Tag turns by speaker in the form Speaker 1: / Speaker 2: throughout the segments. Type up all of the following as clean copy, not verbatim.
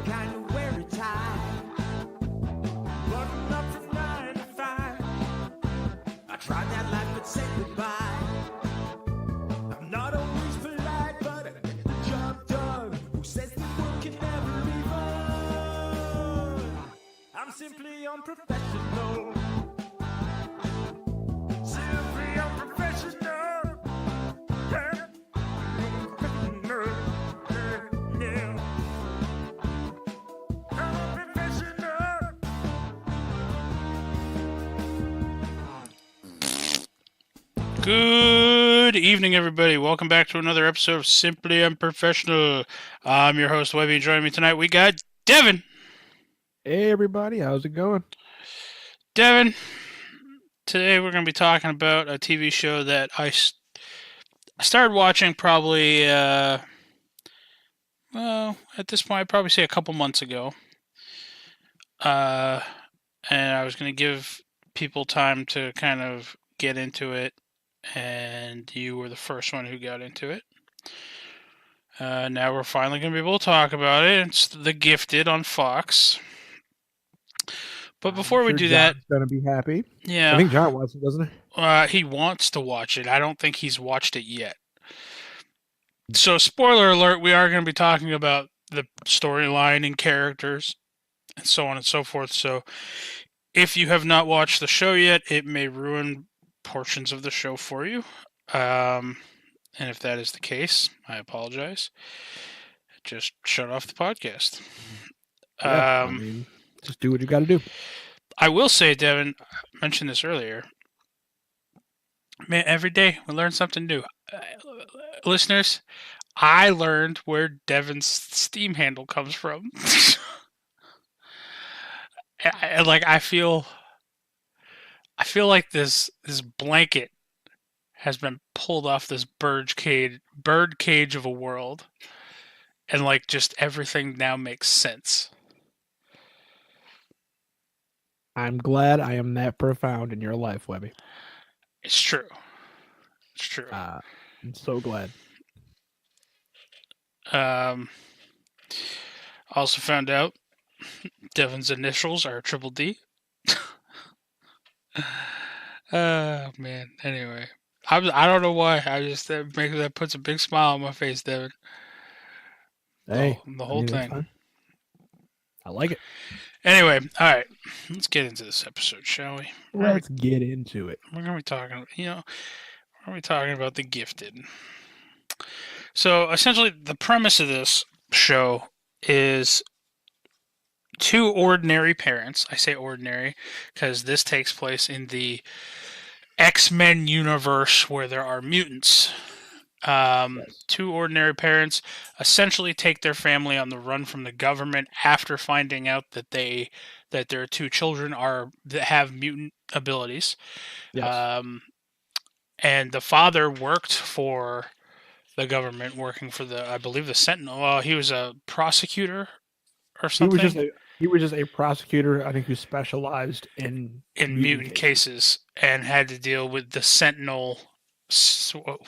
Speaker 1: kind of wear a tie. Button up from 9 to 5. I tried that life but said goodbye. I'm not always polite, but I get the job done. Who says the work can never be fun? I'm simply unprofessional. Simply unprofessional. Yeah. Unprofessional. Yeah. Unprofessional.
Speaker 2: Good evening, everybody. Welcome back to another episode of Simply Unprofessional. I'm your host, Webby. Joining me tonight, we got Devin.
Speaker 3: Hey everybody, how's it going?
Speaker 2: Devin, today we're going to be talking about a TV show that I started watching probably, well, at this point, I'd probably say a couple months ago. And I was going to give people time to kind of get into it, and you were the first one who got into it. Now we're finally going to be able to talk about it. It's The Gifted on Fox. But before we do that,
Speaker 3: John's gonna be happy.
Speaker 2: yeah,
Speaker 3: I think John watches it, doesn't he?
Speaker 2: he wants to watch it. I don't think he's watched it yet. So, spoiler alert: we are going to be talking about the storyline and characters, and so on and so forth. So, if you have not watched the show yet, it may ruin portions of the show for you. And if that is the case, I apologize. Just shut off the podcast.
Speaker 3: Yeah, I mean, just do what you got to do.
Speaker 2: I will say, Devin, I mentioned this earlier. Man, every day we learn something new. Listeners, I learned where Devin's Steam handle comes from. I feel like this blanket has been pulled off this bird cage of a world, and like just everything now makes sense.
Speaker 3: I'm glad I am that profound in your life, Webby.
Speaker 2: It's true. It's true.
Speaker 3: I'm so glad.
Speaker 2: Also found out Devin's initials are Triple D. Oh man. Anyway, I don't know why. I just that puts a big smile on my face, Devin.
Speaker 3: Hey,
Speaker 2: the whole
Speaker 3: that's
Speaker 2: thing.
Speaker 3: fine. I like it.
Speaker 2: Anyway, all right. Let's get into this episode, shall we?
Speaker 3: Let's get into it.
Speaker 2: We're gonna be talking. We're gonna be talking about The Gifted. So essentially, the premise of this show is two ordinary parents. I say ordinary because this takes place in the X-Men universe where there are mutants.
Speaker 3: Yes.
Speaker 2: Two ordinary parents essentially take their family on the run from the government after finding out that their two children that have mutant abilities.
Speaker 3: Yes.
Speaker 2: And the father worked for the government, working for I believe the Sentinel. He was a prosecutor or something.
Speaker 3: He was just a prosecutor, I think, who specialized in
Speaker 2: mutant cases and had to deal with the Sentinel.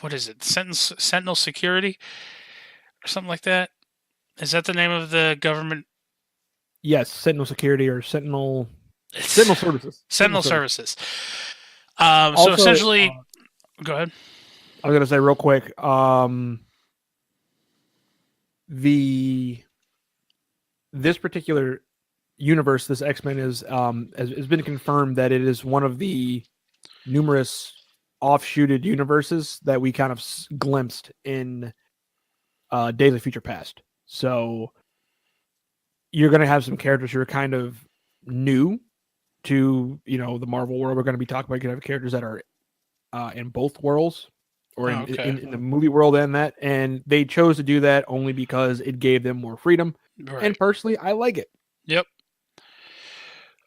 Speaker 2: What is it? Sentinel Security or something like that. Is that the name of the government?
Speaker 3: Yes, Sentinel Security or Sentinel Services.
Speaker 2: Sentinel Services.
Speaker 3: Also,
Speaker 2: so essentially, go ahead.
Speaker 3: I was gonna say real quick. This particular universe, this X-Men has been confirmed that it is one of the numerous offshooted universes that we kind of glimpsed in Days of Future Past. So you're going to have some characters who are kind of new to the Marvel world. We're going to be talking about, you can have characters that are in both worlds, or in the movie world and they chose to do that only because it gave them more freedom. Right. And personally, I like it.
Speaker 2: Yep.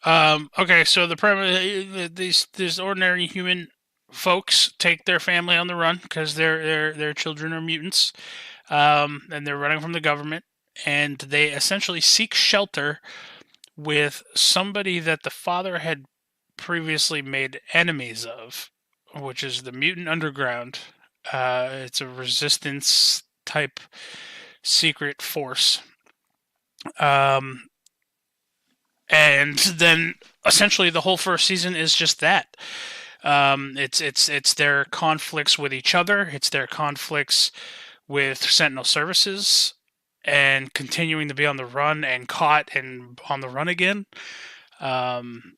Speaker 2: Okay, so the premise: these ordinary human folks take their family on the run because their children are mutants, and they're running from the government, and they essentially seek shelter with somebody that the father had previously made enemies of, which is the Mutant Underground. It's a resistance type secret force. Um, and then essentially the whole first season is just that. It's their conflicts with each other. It's their conflicts with Sentinel Services, and continuing to be on the run and caught and on the run again. Um,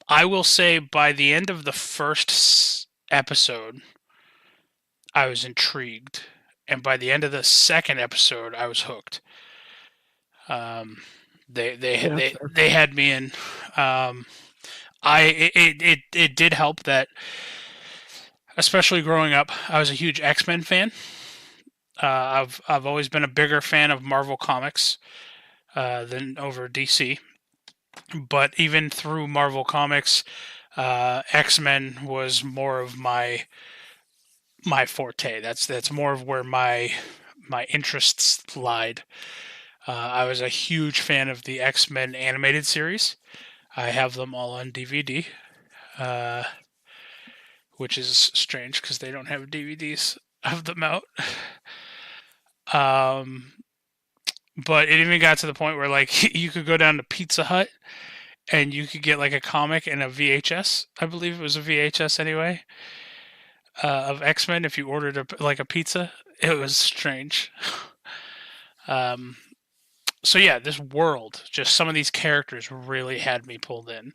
Speaker 2: I will say by the end of the first episode, I was intrigued, and by the end of the second episode, I was hooked. Um, they had me in. Um, it did help that, especially growing up, I was a huge X-Men fan. I've always been a bigger fan of Marvel comics than over DC. But even through Marvel comics, X-Men was more of my forte. That's more of where my interests lied. I was a huge fan of the X-Men animated series. I have them all on DVD, uh, which is strange because they don't have DVDs of them out. Um, but it even got to the point where like you could go down to Pizza Hut and you could get like a comic and a VHS. I believe it was a VHS anyway, of X-Men if you ordered like a pizza. It was strange. Um, so yeah, this world, just some of these characters really had me pulled in.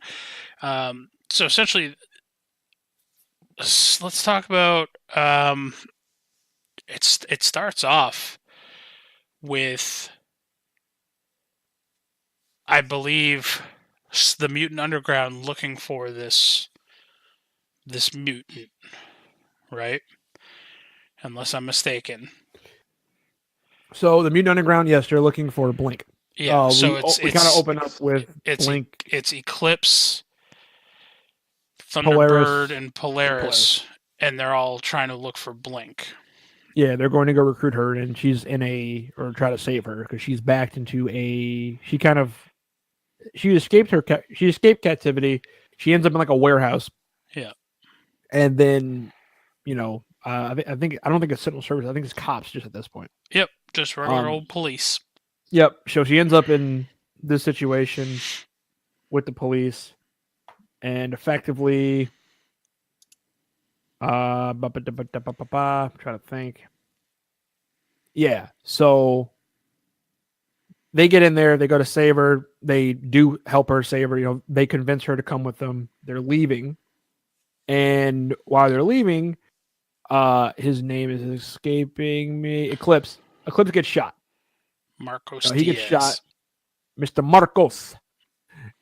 Speaker 2: So essentially, let's talk about. It starts off with, I believe, the mutant underground looking for this mutant, right? Unless I'm mistaken.
Speaker 3: So the Mutant Underground, yes, they're looking for Blink.
Speaker 2: Yeah. So
Speaker 3: we kind of open up with Blink.
Speaker 2: It's Eclipse,
Speaker 3: Polaris,
Speaker 2: Thunderbird, and Polaris, and they're all trying to look for Blink.
Speaker 3: Yeah, they're going to go recruit her, and she's or try to save her because she's backed into she escaped captivity. She ends up in like a warehouse.
Speaker 2: Yeah.
Speaker 3: And then, I don't think it's Sentinel Service. I think it's cops just at this point.
Speaker 2: Yep, just regular old police.
Speaker 3: Yep. So she ends up in this situation with the police, and effectively, I'm trying to think. Yeah. So they get in there. They go to save her. They do help her save her. They convince her to come with them. They're leaving, and while they're leaving, his name is escaping me. Eclipse gets shot.
Speaker 2: Marcos
Speaker 3: he
Speaker 2: Diaz.
Speaker 3: gets shot. Mr. Marcos.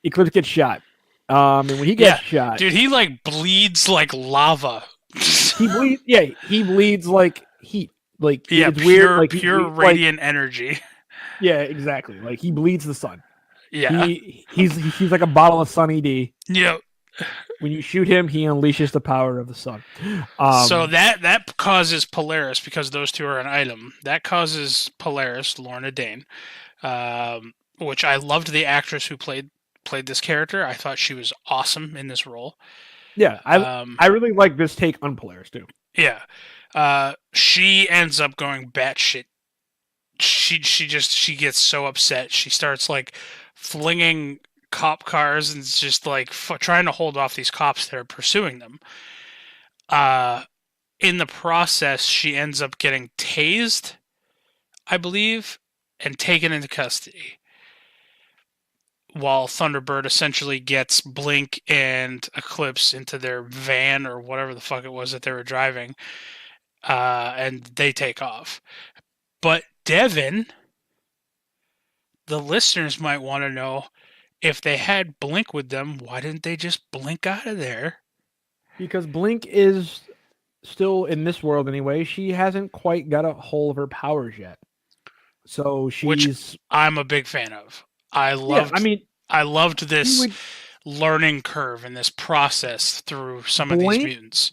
Speaker 3: Eclipse gets shot. And when he gets shot,
Speaker 2: dude, he like bleeds like lava.
Speaker 3: he bleeds. Yeah, he bleeds like heat. Like it's
Speaker 2: pure,
Speaker 3: weird. Like
Speaker 2: pure radiant energy.
Speaker 3: Yeah, exactly. Like he bleeds the sun.
Speaker 2: Yeah,
Speaker 3: he's like a bottle of Sunny D.
Speaker 2: Yeah.
Speaker 3: When you shoot him, he unleashes the power of the sun.
Speaker 2: So that causes Polaris, because those two are an item. That causes Polaris, Lorna Dane, which I loved the actress who played this character. I thought she was awesome in this role.
Speaker 3: Yeah, I really like this take on Polaris too.
Speaker 2: Yeah, she ends up going batshit. She gets so upset. She starts like flinging cop cars and just like trying to hold off these cops that are pursuing them. In the process, she ends up getting tased, I believe, and taken into custody. While Thunderbird essentially gets Blink and Eclipse into their van or whatever the fuck it was that they were driving, and they take off. But Devin, the listeners might want to know, if they had Blink with them, why didn't they just blink out of there?
Speaker 3: Because Blink is still in this world anyway. She hasn't quite got a hold of her powers yet. So
Speaker 2: which I'm a big fan of. I loved this learning curve and this process through some of these mutants.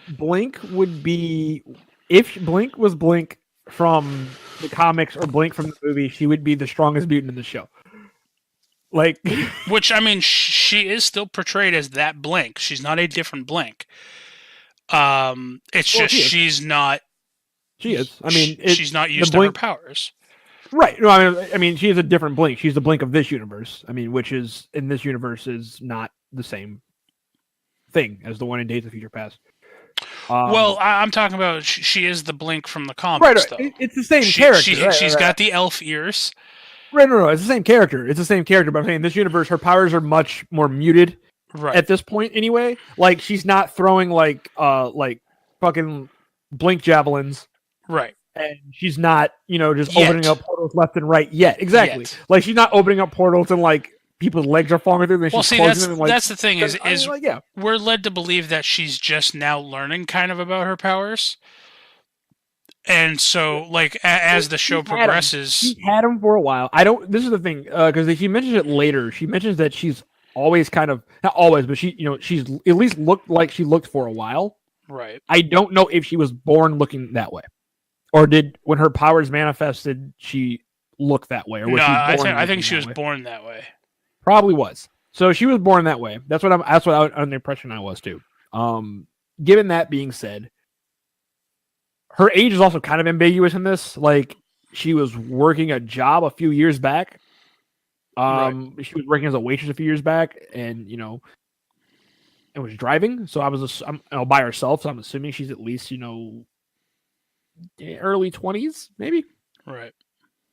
Speaker 3: Blink would be, if Blink was Blink from the comics or Blink from the movie, she would be the strongest mutant in the show. Like,
Speaker 2: which, I mean, she is still portrayed as that Blink. She's not a different Blink. It's just she's not.
Speaker 3: She is. I mean,
Speaker 2: she's not used to her powers.
Speaker 3: Right. No, I mean, she is a different Blink. She's the Blink of this universe. I mean, which is in this universe is not the same thing as the one in Days of Future Past.
Speaker 2: Well, I'm talking about she is the Blink from the
Speaker 3: right.
Speaker 2: comics, though.
Speaker 3: It's the same character.
Speaker 2: She's got the elf ears.
Speaker 3: Right. No, it's the same character. It's the same character. But I'm saying in this universe, her powers are much more muted.
Speaker 2: Right.
Speaker 3: At this point, anyway. Like she's not throwing like fucking Blink javelins.
Speaker 2: Right.
Speaker 3: And she's not, just
Speaker 2: Yet.
Speaker 3: opening up portals left and right yet. Exactly.
Speaker 2: Yet.
Speaker 3: Like she's not opening up portals and like people's legs are falling through.
Speaker 2: Well, see, that's the thing is
Speaker 3: yeah.
Speaker 2: We're led to believe that she's just now learning kind of about her powers, and so like as the show progresses,
Speaker 3: she's had them for a while. This is the thing because she mentions it later. She mentions that she's always kind of not always, but she's at least looked like she looked for a while.
Speaker 2: Right.
Speaker 3: I don't know if she was born looking that way. Or did when her powers manifested, she look that way? Or was
Speaker 2: I think she was born that way.
Speaker 3: Probably was. So she was born that way. That's what on the impression I was too. Given that being said, her age is also kind of ambiguous in this. Like she was working a job a few years back.
Speaker 2: Right.
Speaker 3: She was working as a waitress a few years back, and and was driving. So I'm by herself. So I'm assuming she's at least early 20s, maybe.
Speaker 2: Right.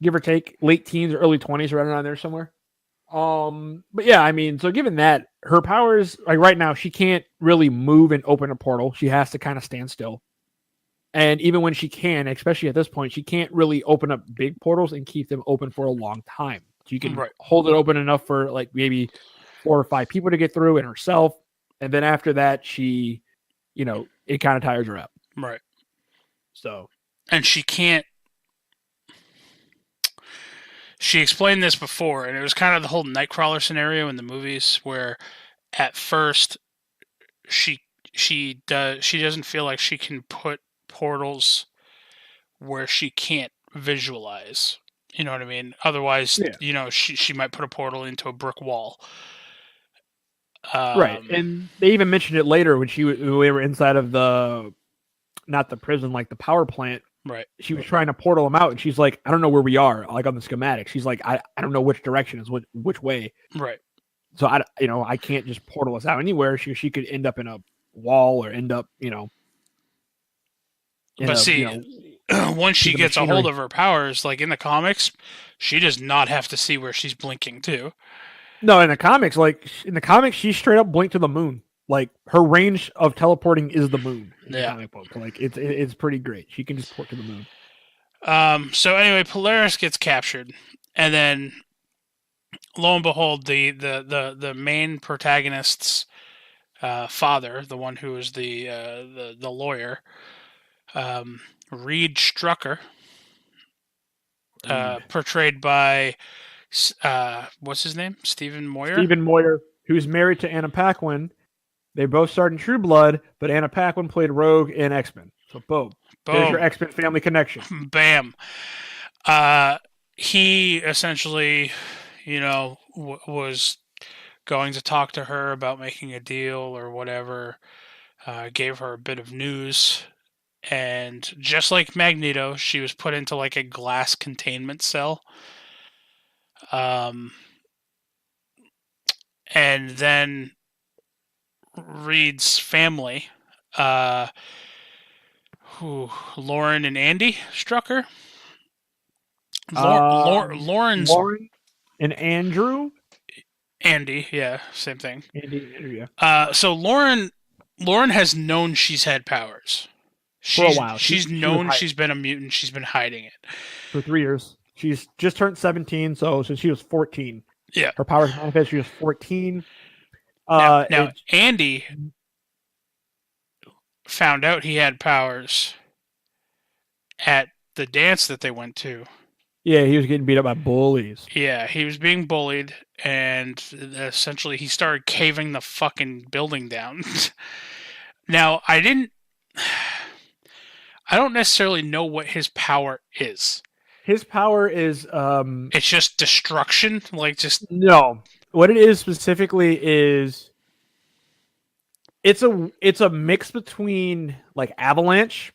Speaker 3: Give or take, late teens or early 20s, right around there somewhere. But yeah, I mean, so given that her powers, like right now, she can't really move and open a portal. She has to kind of stand still. And even when she can, especially at this point, she can't really open up big portals and keep them open for a long time. She can hold it open enough for like maybe 4 or 5 people to get through and herself. And then after that, she, it kind of tires her out.
Speaker 2: Right.
Speaker 3: So.
Speaker 2: And she can't. She explained this before, and it was kind of the whole Nightcrawler scenario in the movies, where at first she doesn't feel like she can put portals where she can't visualize. You know what I mean? Otherwise, she might put a portal into a brick wall.
Speaker 3: Right, and they even mentioned it later when we were inside of not the prison, like the power plant.
Speaker 2: Right.
Speaker 3: She was trying to portal them out, and she's like, I don't know where we are, like on the schematic. She's like, I don't know which direction is which way.
Speaker 2: Right.
Speaker 3: So I can't just portal us out anywhere. She could end up in a wall or end up,
Speaker 2: once she gets a hold of her powers, like in the comics, she does not have to see where she's blinking to.
Speaker 3: No, in the comics, she straight up blinked to the moon. Like her range of teleporting is the moon. In the comic book. Like it's pretty great. She can just port to the moon.
Speaker 2: So anyway, Polaris gets captured, and then lo and behold, the main protagonist's father, the one who is the lawyer, Reed Strucker, portrayed by what's his name? Stephen Moyer.
Speaker 3: Stephen Moyer, who's married to Anna Paquin. They both starred in True Blood, but Anna Paquin played Rogue in X-Men. So boom. There's your X-Men family connection.
Speaker 2: Bam. He essentially, was going to talk to her about making a deal or whatever. Gave her a bit of news. And just like Magneto, she was put into like a glass containment cell. And then Reed's family, Lauren and Andy Strucker. Lauren
Speaker 3: and Andrew.
Speaker 2: Andy, yeah, same thing.
Speaker 3: Andy, yeah.
Speaker 2: So Lauren has known she's had powers
Speaker 3: for a while.
Speaker 2: She's known she's been a mutant. She's been hiding it
Speaker 3: for 3 years. She's just turned 17, so since she was 14.
Speaker 2: Yeah.
Speaker 3: Her powers manifest. She was 14.
Speaker 2: Now Andy found out he had powers at the dance that they went to.
Speaker 3: Yeah, he was getting beat up by bullies.
Speaker 2: Yeah, he was being bullied, and essentially he started caving the fucking building down. Now, I don't necessarily know what his power is.
Speaker 3: His power is
Speaker 2: it's just destruction,
Speaker 3: no. What it is specifically is it's a mix between like Avalanche.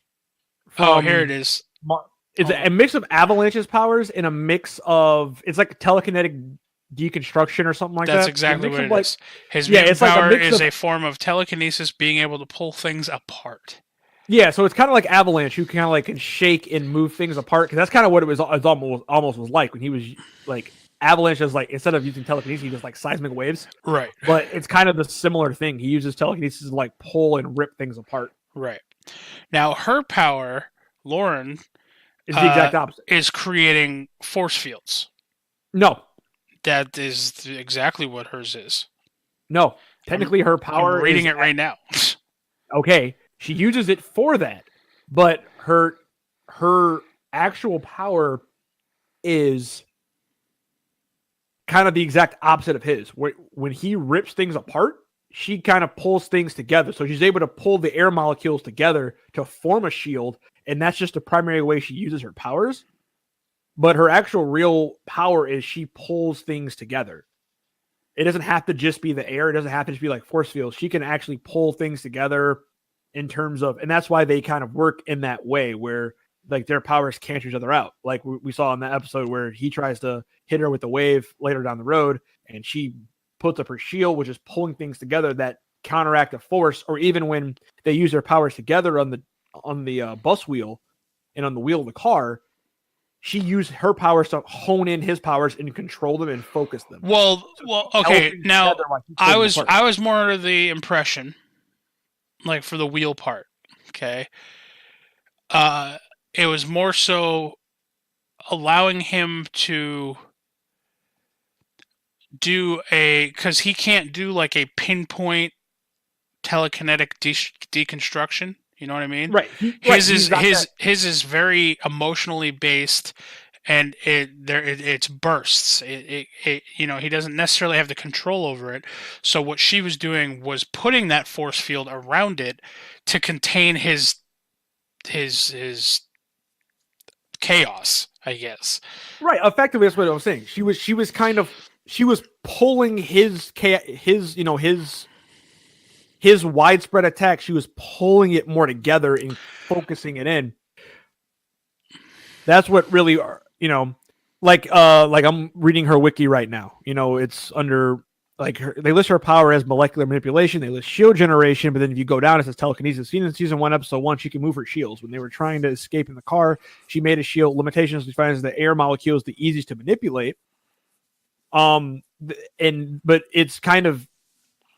Speaker 2: Oh, here it is.
Speaker 3: It's a mix of Avalanche's powers and a mix of it's like telekinetic deconstruction or something like that.
Speaker 2: That's exactly what it is. His
Speaker 3: yeah,
Speaker 2: mutant
Speaker 3: it's like
Speaker 2: power
Speaker 3: a mix
Speaker 2: is
Speaker 3: of,
Speaker 2: a form of telekinesis, being able to pull things apart.
Speaker 3: yeah, so it's kind of like Avalanche, who kind of like can shake and move things apart. Because that's kind of what it was. It almost was like when he was like Avalanche is like instead of using telekinesis, he does like seismic waves.
Speaker 2: Right.
Speaker 3: But it's kind of the similar thing. He uses telekinesis to like pull and rip things apart.
Speaker 2: Right. Now her power, Lauren,
Speaker 3: Is the exact opposite.
Speaker 2: Is creating force fields.
Speaker 3: No.
Speaker 2: That is exactly what hers is.
Speaker 3: No. Technically, her power.
Speaker 2: I'm reading it right now.
Speaker 3: Okay, she uses it for that, but her actual power is kind of the exact opposite of his. When he rips things apart, she kind of pulls things together. So she's able to pull the air molecules together to form a shield, and that's just the primary way she uses her powers. But her actual real power is she pulls things together. It doesn't have to just be the air. It doesn't have to just be like force fields. She can actually pull things together in terms of, and that's why they kind of work in that way where like their powers cancel each other out. Like we saw in that episode where he tries to hit her with the wave later down the road, and she puts up her shield, which is pulling things together that counteract the force. Or even when they use their powers together on the bus wheel and on the wheel of the car, she used her powers to hone in his powers and control them and focus them.
Speaker 2: Well, okay. Now, I was more under the impression, like for the wheel part, okay, it was more so allowing him to do because he can't do like a pinpoint telekinetic deconstruction. You know what I mean?
Speaker 3: Right.
Speaker 2: His is very emotionally based, and it's bursts. It he doesn't necessarily have the control over it. So what she was doing was putting that force field around it to contain his chaos, I guess.
Speaker 3: Right. Effectively, that's what I was saying. She was pulling his widespread attack. She was pulling it more together and focusing it in. That's what really, like I'm reading her wiki right now. It's under like they list her power as molecular manipulation. They list shield generation, but then if you go down, it says telekinesis. In season 1, episode 1, she can move her shields. When they were trying to escape in the car, she made a shield. Limitations defined as the air molecules the easiest to manipulate. But it's kind of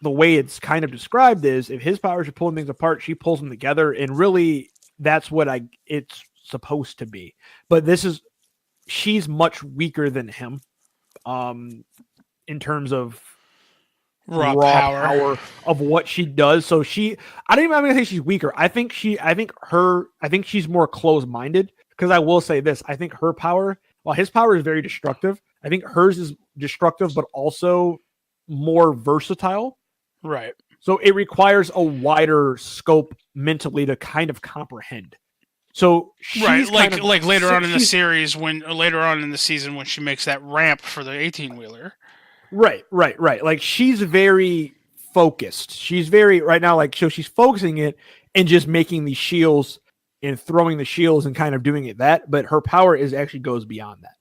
Speaker 3: the way it's kind of described is if his powers are pulling things apart, she pulls them together, and really that's what it's supposed to be. But she's much weaker than him, in terms of raw power of what she does. So I don't even I'm gonna say she's weaker. I think she's more close-minded, because I will say this. I think her power, while his power is very destructive, I think hers is destructive, but also more versatile.
Speaker 2: Right.
Speaker 3: So it requires a wider scope mentally to kind of comprehend. So she's
Speaker 2: like later on in the series later on in the season when she makes that ramp for the 18-wheeler.
Speaker 3: Right. Like she's very focused. She's very right now, like, so she's focusing it and just making these shields and throwing the shields and kind of doing it that, but her power actually goes beyond that.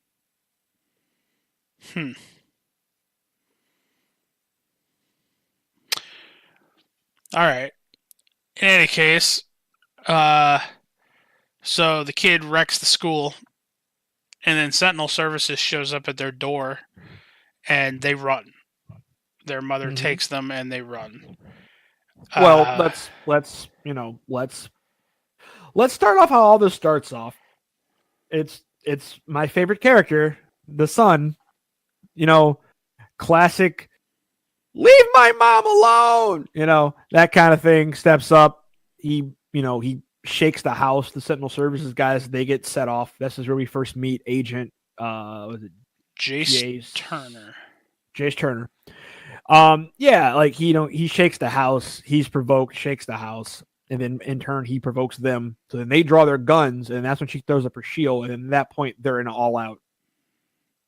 Speaker 2: All right. In any case, so the kid wrecks the school, and then Sentinel Services shows up at their door, and they run. Their mother takes them, and they run.
Speaker 3: Well, let's start off how all this starts off. It's my favorite character, the son. Classic. Leave my mom alone. That kind of thing. Steps up. He shakes the house. The Sentinel Services guys, they get set off. This is where we first meet Agent. Was it
Speaker 2: Jace Turner?
Speaker 3: Jace Turner. Yeah, like he shakes the house. He's provoked. Shakes the house, and then in turn he provokes them. So then they draw their guns, and that's when she throws up her shield. And at that point, they're in an all-out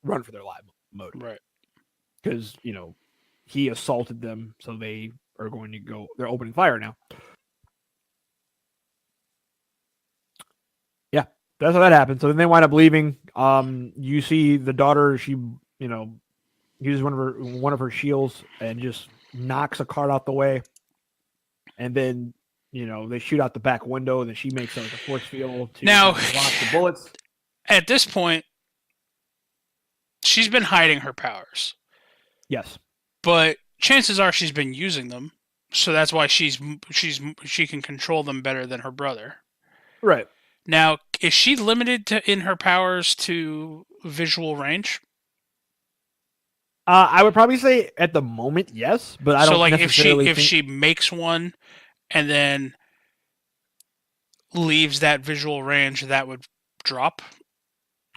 Speaker 3: run for their life mode.
Speaker 2: Right.
Speaker 3: Because he assaulted them, so they are going to go. They're opening fire now. Yeah. that's how that happened. So then they wind up leaving. You see the daughter. She, uses one of her shields and just knocks a cart out the way. And then, they shoot out the back window. And then she makes a force field to
Speaker 2: Now-
Speaker 3: block the bullets.
Speaker 2: At this point, she's been hiding her powers,
Speaker 3: Yes.
Speaker 2: but chances are she's been using them. So that's why she can control them better than her brother.
Speaker 3: Right.
Speaker 2: Now, is she limited in her powers to visual range?
Speaker 3: I would probably say at the moment, yes, but I don't necessarily
Speaker 2: if she makes one and then leaves that visual range, that would drop.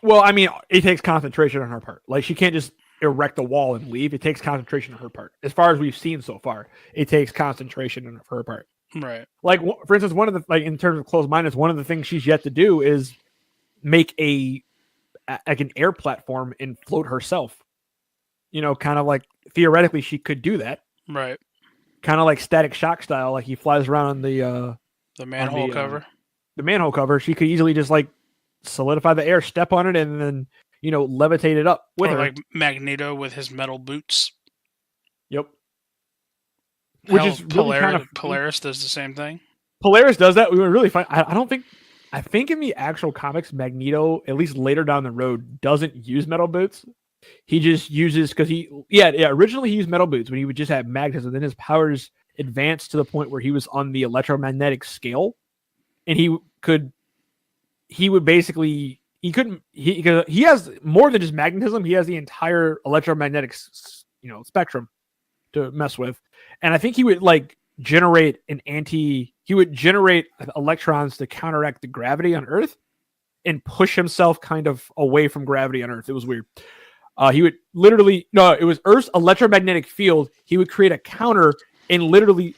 Speaker 3: Well, I mean, it takes concentration on her part. Like, she can't just erect a wall and leave. It takes concentration on her part. As far as we've seen so far, it takes concentration on her part.
Speaker 2: Right.
Speaker 3: Like, for instance, one of the, in terms of closed-mindedness, one of the things she's yet to do is make an air platform and float herself. Kind of like, theoretically, she could do that.
Speaker 2: Right.
Speaker 3: Kind of like Static Shock style, like he flies around on the
Speaker 2: manhole cover.
Speaker 3: The manhole cover. She could easily just solidify the air, step on it, and then levitate it up with her.
Speaker 2: Like Magneto with his metal boots.
Speaker 3: Yep. Which is really
Speaker 2: Polaris does the same thing.
Speaker 3: Polaris does that. We were really fun. I think in the actual comics, Magneto, at least later down the road, doesn't use metal boots. He just uses originally he used metal boots when he would just have magnetism. Then his powers advanced to the point where he was on the electromagnetic scale, and he has more than just magnetism. He has the entire electromagnetic spectrum to mess with, and I think he would generate electrons to counteract the gravity on Earth and push himself kind of away from gravity on Earth. It was weird. He would it was Earth's electromagnetic field. He would create a counter and literally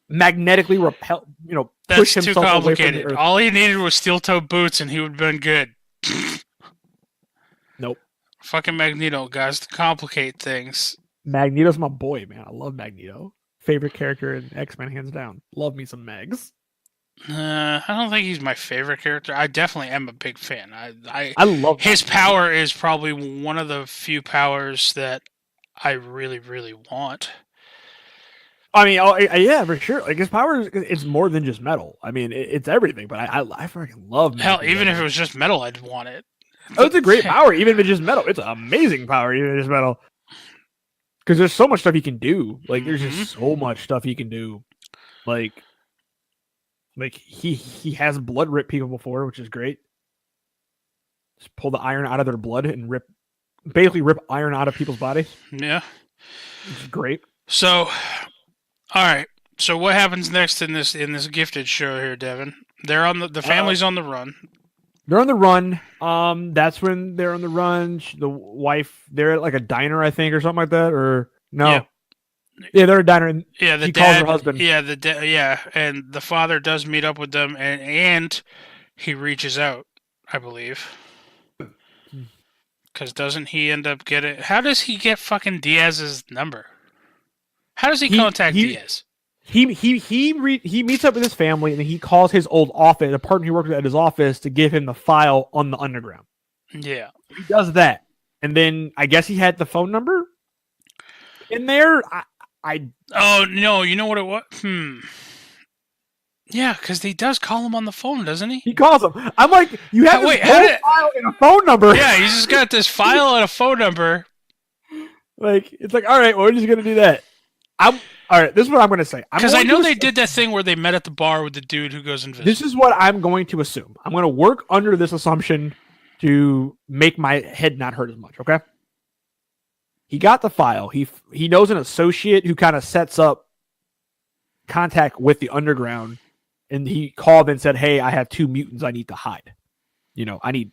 Speaker 3: magnetically repel, push
Speaker 2: That's too
Speaker 3: himself away from the
Speaker 2: complicated.
Speaker 3: Earth.
Speaker 2: All he needed was steel-toe boots and he would have been good.
Speaker 3: Nope.
Speaker 2: Fucking Magneto, guys, to complicate things.
Speaker 3: Magneto's my boy, man. I love Magneto. Favorite character in X-Men, hands down. Love me some Mags.
Speaker 2: I don't think he's my favorite character. I definitely am a big fan. I
Speaker 3: love
Speaker 2: his power is probably one of the few powers that I really, really want.
Speaker 3: I mean, yeah, for sure. His power is more than just metal. I mean, it's everything. But I freaking love Magneto.
Speaker 2: Hell, even if it was just metal, I'd want it.
Speaker 3: Oh, it's a great power, even if it's just metal. It's an amazing power, even if it's metal. Because there's so much stuff he can do. There's just so much stuff he can do. He has blood rip people before, which is great. Just pull the iron out of their blood and basically rip iron out of people's bodies.
Speaker 2: Yeah.
Speaker 3: Which is great.
Speaker 2: So, all right. So what happens next in this Gifted show here, Devin? They're on the family's on the run.
Speaker 3: They're on the run. That's when they're on the run. The wife, they're at a diner, I think, or something like that. Or no.
Speaker 2: Yeah.
Speaker 3: Yeah, they're a diner, and
Speaker 2: the
Speaker 3: she
Speaker 2: dad,
Speaker 3: calls her husband.
Speaker 2: Yeah, and the father does meet up with them, and he reaches out, I believe. Because doesn't he end up getting... How does he get fucking Diaz's number? How does he contact Diaz?
Speaker 3: He meets up with his family, and then he calls his old office, a partner he worked with at his office, to give him the file on the underground.
Speaker 2: Yeah.
Speaker 3: He does that. And then I guess he had the phone number in there.
Speaker 2: Oh, no, you know what it was? Yeah, because he does call him on the phone, doesn't he?
Speaker 3: He calls him. I'm like, you have this whole file and a phone number.
Speaker 2: Yeah, he's just got this file and a phone number.
Speaker 3: It's like, all right, well, we're just going to do that. All right, this is what I'm going to say.
Speaker 2: Because I know they did that thing where they met at the bar with the dude who goes invisible.
Speaker 3: This is what I'm going to assume. I'm going to work under this assumption to make my head not hurt as much, okay? He got the file. He knows an associate who kind of sets up contact with the underground, and he called and said, "Hey, I have 2 mutants I need to hide. I need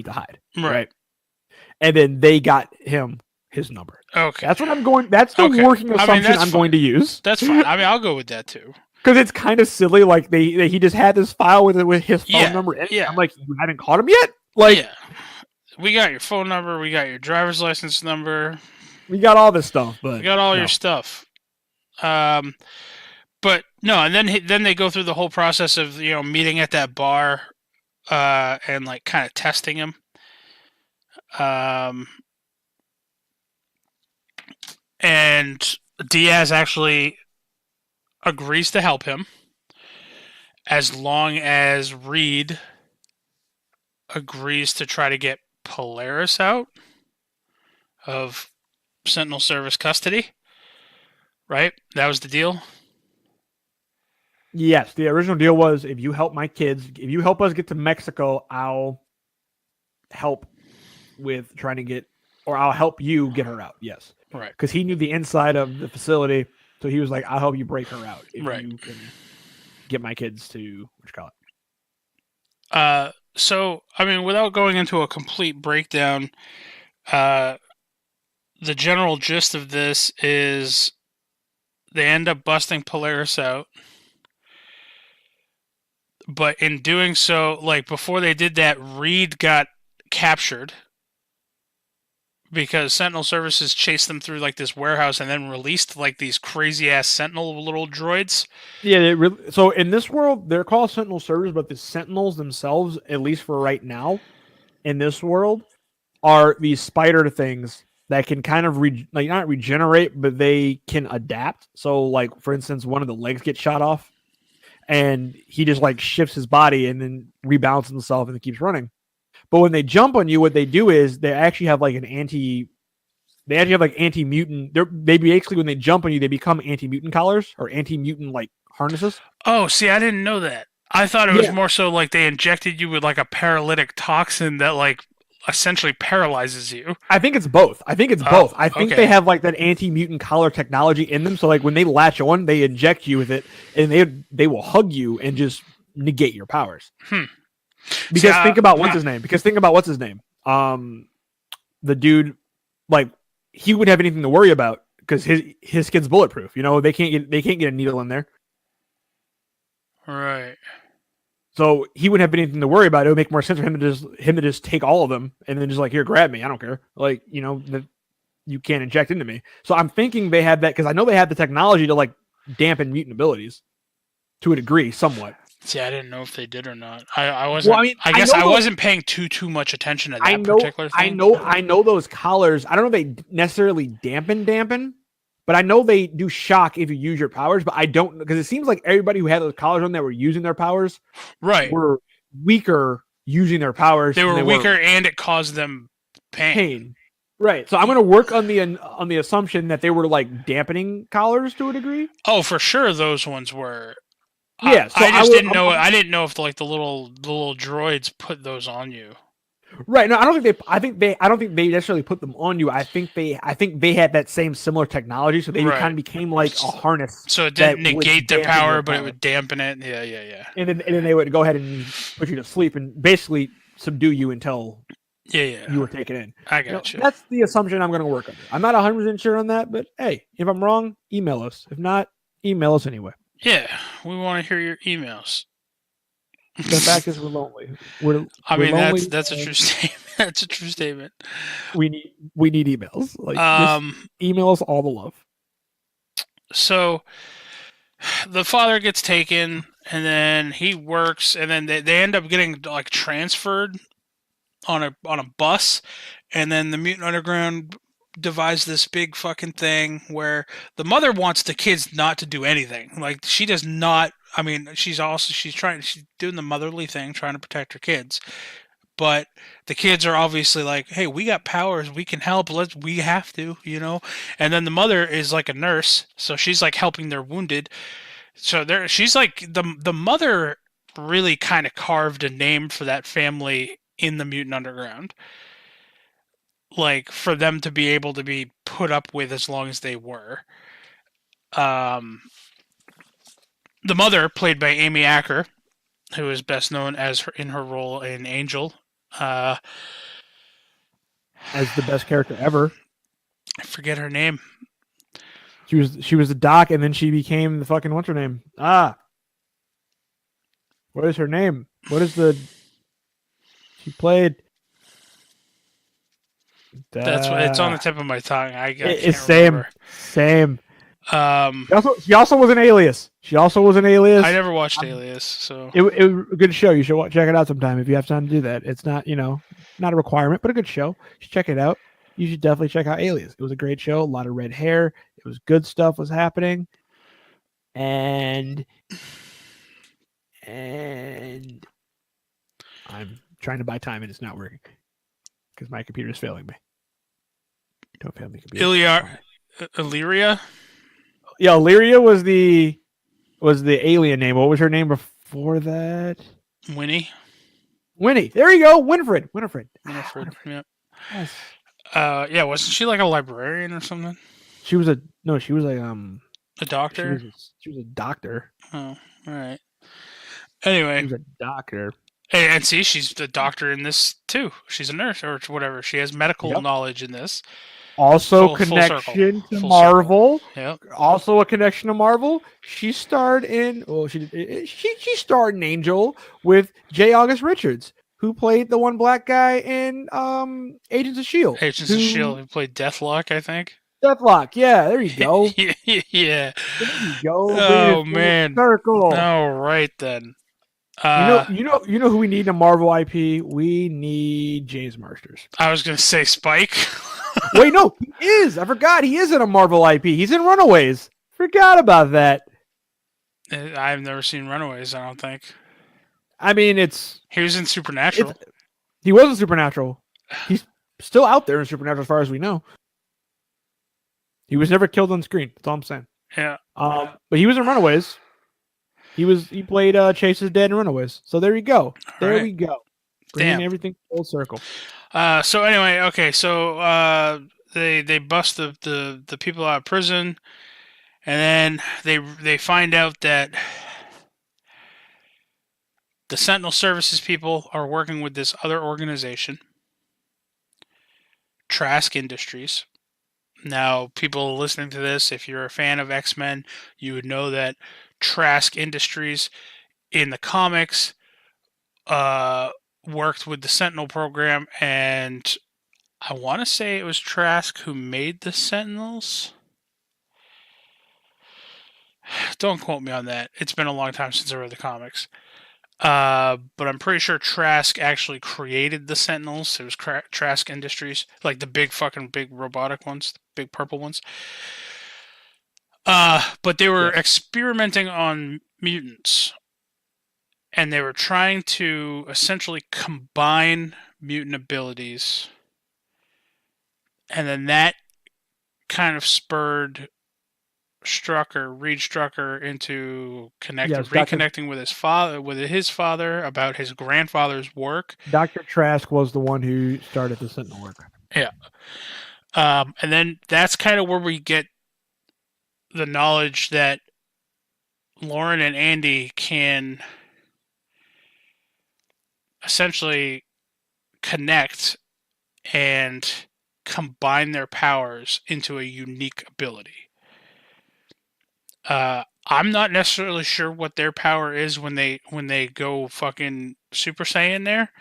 Speaker 3: to hide." Right? And then they got him his number.
Speaker 2: Okay.
Speaker 3: That's what I'm going. That's the working assumption I'm going to use.
Speaker 2: That's fine. I mean, I'll go with that too.
Speaker 3: Because it's kind of silly. He just had this file with his phone number in it.
Speaker 2: Yeah.
Speaker 3: I'm like, you haven't caught him yet?
Speaker 2: Yeah. We got your phone number. We got your driver's license number.
Speaker 3: We got all this stuff. But
Speaker 2: we got all your stuff. But no, and then they go through the whole process of meeting at that bar, and like kind of testing him. Um, and Diaz actually agrees to help him as long as Reed agrees to try to get Polaris out of Sentinel Service custody. Right? That was the deal.
Speaker 3: Yes, the original deal was if you help my kids, if you help us get to Mexico, I'll help with trying to get, or I'll help you get her out. Yes.
Speaker 2: Right.
Speaker 3: Because he knew the inside of the facility. So he was like, I'll help you break her out if
Speaker 2: Right.
Speaker 3: you can get my kids to, what you call it?
Speaker 2: So, I mean, without going into a complete breakdown, the general gist of this is they end up busting Polaris out. But in doing so, like before they did that, Reed got captured because Sentinel Services chased them through like this warehouse and then released like these crazy ass Sentinel little droids.
Speaker 3: Yeah, so in this world, they're called Sentinel Servers, but the Sentinels themselves, at least for right now, in this world, are these spider things that can kind of not regenerate, but they can adapt. So, like for instance, one of the legs gets shot off, and he just like shifts his body and then rebalances himself and keeps running. But when they jump on you, what they do is they actually have like anti-mutant. They basically, when they jump on you, they become anti-mutant collars or anti-mutant like harnesses.
Speaker 2: Oh, see, I didn't know that. I thought it was more so like they injected you with like a paralytic toxin that like essentially paralyzes you.
Speaker 3: I think it's both. I think they have like that anti-mutant collar technology in them. So like when they latch on, they inject you with it, and they will hug you and just negate your powers. Because think about what's his name. The dude, like he wouldn't have anything to worry about because his skin's bulletproof. They can't get a needle in there.
Speaker 2: Right.
Speaker 3: So he wouldn't have anything to worry about. It would make more sense for him to just take all of them and then just like, here, grab me. I don't care. Like, you can't inject into me. So I'm thinking they have that because I know they have the technology to like dampen mutant abilities to a degree, somewhat.
Speaker 2: See, I didn't know if they did or not. I wasn't.
Speaker 3: Well,
Speaker 2: I guess I wasn't paying too much attention to that particular thing.
Speaker 3: I know those collars. I don't know if they necessarily dampen, but I know they do shock if you use your powers. But I don't, because it seems like everybody who had those collars on that were using their powers,
Speaker 2: right,
Speaker 3: were weaker using their powers.
Speaker 2: They were weaker, and it caused them pain.
Speaker 3: Right. So I'm going to work on the assumption that they were like dampening collars to a degree.
Speaker 2: Oh, for sure, those ones were.
Speaker 3: Yeah, so
Speaker 2: I didn't know. I didn't know if like the little droids put those on you.
Speaker 3: Right. No, I don't think they necessarily put them on you. I think they had that same similar technology, so they kind of became like a harness.
Speaker 2: So it didn't negate their power, but it would dampen it. Yeah.
Speaker 3: And then they would go ahead and put you to sleep and basically subdue you until you were taken in.
Speaker 2: I got you.
Speaker 3: That's the assumption I'm going to work on. I'm not 100% sure on that, but hey, if I'm wrong, email us. If not, email us anyway.
Speaker 2: Yeah, we want to hear your emails.
Speaker 3: The fact is, we're lonely.
Speaker 2: That's a true statement. That's a true statement.
Speaker 3: We need emails. Like, just email us all the love.
Speaker 2: So the father gets taken, and then he works, and then they end up getting like transferred on a bus, and then the Mutant Underground devised this big fucking thing where the mother wants the kids not to do anything. Like she does not. I mean, she's doing the motherly thing, trying to protect her kids. But the kids are obviously like, "Hey, we got powers, we can help. We have to, And then the mother is like a nurse, so she's like helping their wounded. So she's like the mother really kind of carved a name for that family in the Mutant Underground. Like for them to be able to be put up with as long as they were. The mother, played by Amy Acker, who is best known in her role in Angel,
Speaker 3: as the best character ever.
Speaker 2: I forget her name.
Speaker 3: She was the doc, and then she became the fucking what's her name? What is her name? She played.
Speaker 2: That's what it's on the tip of my tongue. I can't
Speaker 3: it's
Speaker 2: remember.
Speaker 3: Same. She also was an Alias.
Speaker 2: I never watched Alias, so
Speaker 3: It was a good show. You should check it out sometime if you have time to do that. It's not, not a requirement, but a good show. You should check it out. You should definitely check out Alias. It was a great show. A lot of red hair. It was good stuff was happening. And I'm trying to buy time and it's not working because my computer is failing me. Don't fail me, computer.
Speaker 2: Illyria?
Speaker 3: Yeah, Illyria was the alien name. What was her name before that?
Speaker 2: Winnie.
Speaker 3: There you go. Winifred. Winifred.
Speaker 2: Yeah.
Speaker 3: Yes.
Speaker 2: Yeah, wasn't she like a librarian or something?
Speaker 3: She was a
Speaker 2: doctor.
Speaker 3: She was a doctor.
Speaker 2: Oh, all right. Anyway,
Speaker 3: She was a doctor.
Speaker 2: Hey, and see, she's the doctor in this too. She's a nurse or whatever. She has medical knowledge in this.
Speaker 3: Also, connection to Marvel.
Speaker 2: Yep.
Speaker 3: Also, a connection to Marvel. She starred in. Well, she starred in Angel with J. August Richards, who played the one black guy in Agents of Shield.
Speaker 2: Agents of Shield, who played Deathlock, I think.
Speaker 3: Deathlock. Yeah, there you go.
Speaker 2: Yeah.
Speaker 3: There you go.
Speaker 2: Oh man.
Speaker 3: Circle.
Speaker 2: All right then.
Speaker 3: You know who we need in a Marvel IP? We need James Marsters.
Speaker 2: I was gonna say Spike.
Speaker 3: Wait, no, he is. I forgot he is in a Marvel IP. He's in Runaways. Forgot about that.
Speaker 2: I've never seen Runaways. I don't think.
Speaker 3: I mean,
Speaker 2: he was in Supernatural.
Speaker 3: He was in Supernatural. He's still out there in Supernatural, as far as we know. He was never killed on screen. That's all I'm saying.
Speaker 2: Yeah.
Speaker 3: But he was in Runaways. He played Chase's Dead in Runaways. So there you go. There we go. Bringing everything full circle.
Speaker 2: So anyway, okay. So they bust the people out of prison, and then they find out that the Sentinel Services people are working with this other organization, Trask Industries. Now, people listening to this, if you're a fan of X-Men, you would know that Trask Industries in the comics worked with the Sentinel program, and I want to say it was Trask who made the Sentinels. Don't quote me on that. It's been a long time since I read the comics. But I'm pretty sure Trask actually created the Sentinels. It was Trask Industries, like the big robotic ones, the big purple ones. But they were experimenting on mutants, and they were trying to essentially combine mutant abilities, and then that kind of spurred Reed Strucker into reconnecting with his father about his grandfather's work.
Speaker 3: Dr. Trask was the one who started the Sentinel work.
Speaker 2: Yeah. And then that's kind of where we get the knowledge that Lauren and Andy can essentially connect and combine their powers into a unique ability. I'm not necessarily sure what their power is when they go fucking Super Saiyan there.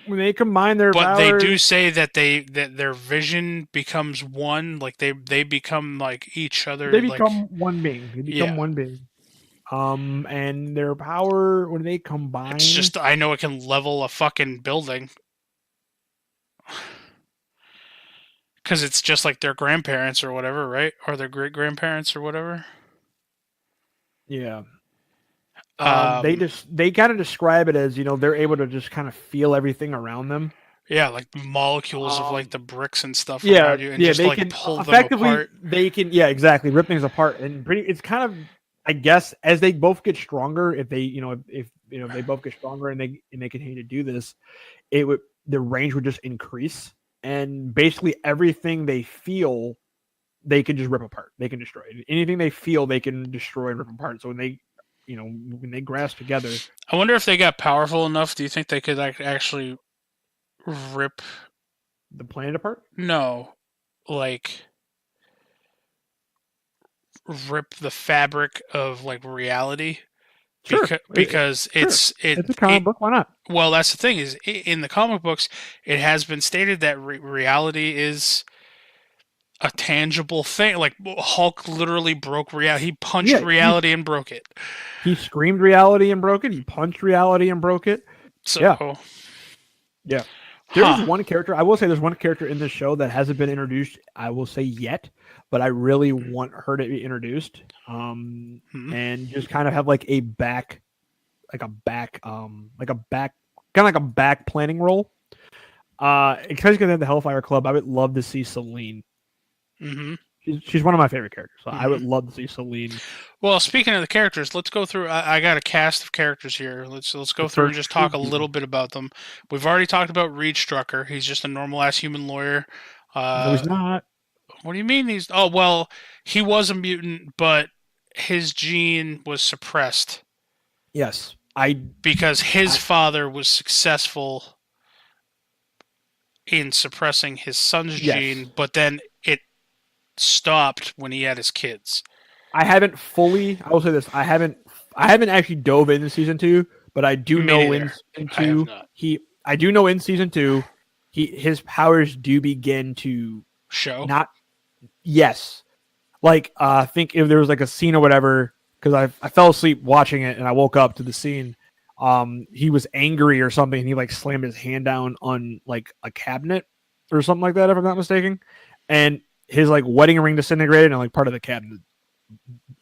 Speaker 3: When they combine their powers,
Speaker 2: they do say that their vision becomes one, like they become like each other.
Speaker 3: They become one being. They become one being. And their power when they combine,
Speaker 2: it's just I know it can level a fucking building. Because it's just like their grandparents or whatever, right? Or their great grandparents or whatever.
Speaker 3: Yeah. They kind of describe it as, they're able to just kind of feel everything around them.
Speaker 2: Yeah, like molecules of like the bricks and stuff
Speaker 3: around
Speaker 2: you, and just
Speaker 3: they
Speaker 2: like
Speaker 3: can
Speaker 2: pull
Speaker 3: effectively,
Speaker 2: them apart.
Speaker 3: They can, exactly, rip things apart, and it's kind of, I guess, as they both get stronger, if they, if they both get stronger and they continue to do this, the range would just increase, and basically everything they feel, they can just rip apart. They can destroy anything they feel. They can destroy and rip apart. So when they grasp together,
Speaker 2: I wonder if they got powerful enough. Do you think they could actually rip
Speaker 3: the planet apart?
Speaker 2: No, like rip the fabric of like reality.
Speaker 3: Sure.
Speaker 2: Because it's
Speaker 3: a comic book. Why not?
Speaker 2: Well, that's the thing is in the comic books, it has been stated that reality is a tangible thing. Like Hulk literally broke reality. He punched
Speaker 3: Yeah,
Speaker 2: reality and broke it.
Speaker 3: He screamed reality and broke it. He punched reality and broke it.
Speaker 2: So,
Speaker 3: Yeah. There is
Speaker 2: huh.
Speaker 3: one character. I will say there's one character in this show that hasn't been introduced. I will say yet, but I really want her to be introduced. And just kind of have like a back kind of like a back planning role. Especially because at the Hellfire Club, I would love to see Celine.
Speaker 2: Mm-hmm.
Speaker 3: She's one of my favorite characters. So I would love to see Celine.
Speaker 2: Well, speaking of the characters, let's go through. I got a cast of characters here. Let's go through and just talk a little bit about them. We've already talked about Reed Strucker. He's just a normal ass human lawyer.
Speaker 3: No, he's not.
Speaker 2: What do you mean he's? Oh well, he was a mutant, but his gene was suppressed.
Speaker 3: Yes,
Speaker 2: because his father was successful in suppressing his son's gene, but then it stopped when he had his kids.
Speaker 3: I haven't fully. I will say this: I haven't actually dove into season 2, but I do know in season 2 I do know in season 2 his powers do begin to
Speaker 2: show.
Speaker 3: Not yes, like I think if there was like a scene or whatever, because I fell asleep watching it and I woke up to the scene. He was angry or something, and he like slammed his hand down on like a cabinet or something like that, if I'm not mistaken, and his like wedding ring disintegrated and like part of the cabinet.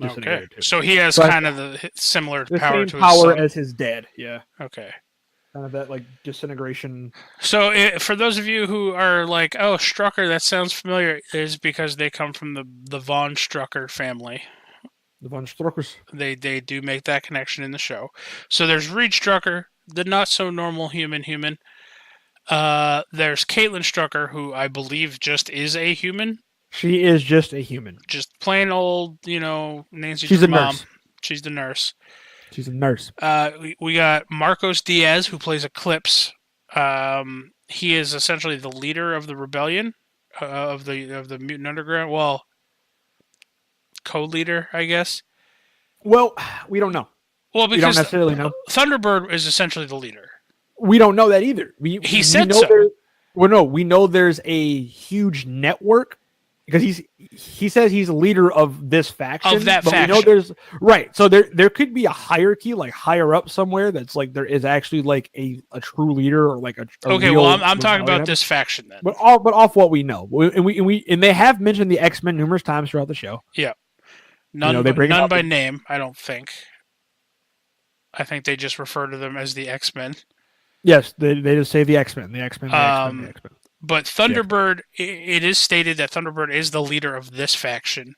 Speaker 2: Okay, so he has kind of the similar power to his
Speaker 3: power
Speaker 2: son.
Speaker 3: as his dad. Yeah.
Speaker 2: Okay.
Speaker 3: Kind of that like disintegration.
Speaker 2: So for those of you who are like, "Oh, Strucker, that sounds familiar," is because they come from the Von Strucker family.
Speaker 3: The Von Struckers.
Speaker 2: They do make that connection in the show. So there's Reed Strucker, the not so normal human. There's Caitlin Strucker, who I believe just is a human.
Speaker 3: She is just a human.
Speaker 2: Just plain old, Nancy.
Speaker 3: She's a nurse.
Speaker 2: She's the nurse.
Speaker 3: She's a nurse.
Speaker 2: We got Marcos Diaz, who plays Eclipse. He is essentially the leader of the rebellion of the Mutant Underground. Well, co-leader, I guess.
Speaker 3: Well, we don't know.
Speaker 2: Well, because
Speaker 3: we don't necessarily know.
Speaker 2: Thunderbird is essentially the leader.
Speaker 3: We don't know that either.
Speaker 2: He said so.
Speaker 3: Well, no, we know there's a huge network because he says he's the leader of this faction.
Speaker 2: Of that faction.
Speaker 3: We know there's right. So there could be a hierarchy, like higher up somewhere, that's like there is actually like a true leader or like a
Speaker 2: okay. Well, I'm talking about this faction then.
Speaker 3: But off what we know, and they have mentioned the X-Men numerous times throughout the show.
Speaker 2: Yeah. None by name, I don't think. I think they just refer to them as the X-Men. Yes, they just say the X-Men. The X-Men. But Thunderbird, it is stated that Thunderbird is the leader of this faction.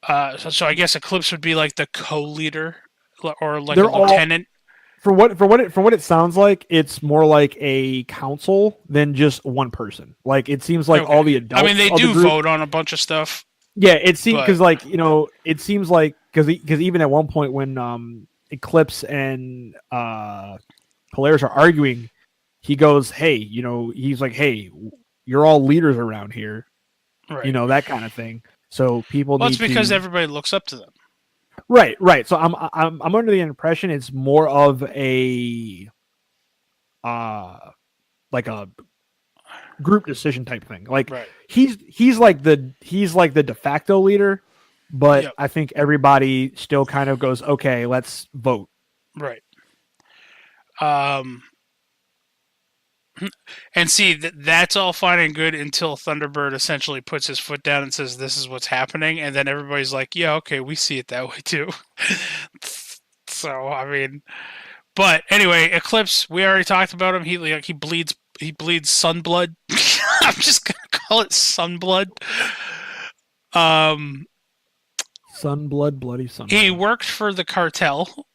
Speaker 2: So I guess Eclipse would be like the co-leader or like a lieutenant. For what it sounds like, it's more like a council than just one person. Like it seems like all the adults. I mean, they do vote on a bunch of stuff. Yeah, it seems because it seems like because even at one point when Eclipse and Polaris are arguing, he goes, "Hey, he's like, hey, you're all leaders around here, right. That kind of thing." So people. Well, it's because everybody looks up to them. Right. So I'm under the impression it's more of a like a group decision type thing. Like he's like the de facto leader, but I think everybody still kind of goes, okay, let's vote. Right. And see, that's all fine and good until Thunderbird essentially puts his foot down and says, "This is what's happening," and then everybody's like, "Yeah, okay, we see it that way too." So I mean, but anyway, Eclipse, we already talked about him. He bleeds sunblood. I'm just gonna call it sunblood. Sunblood, bloody sunblood. He worked for the cartel.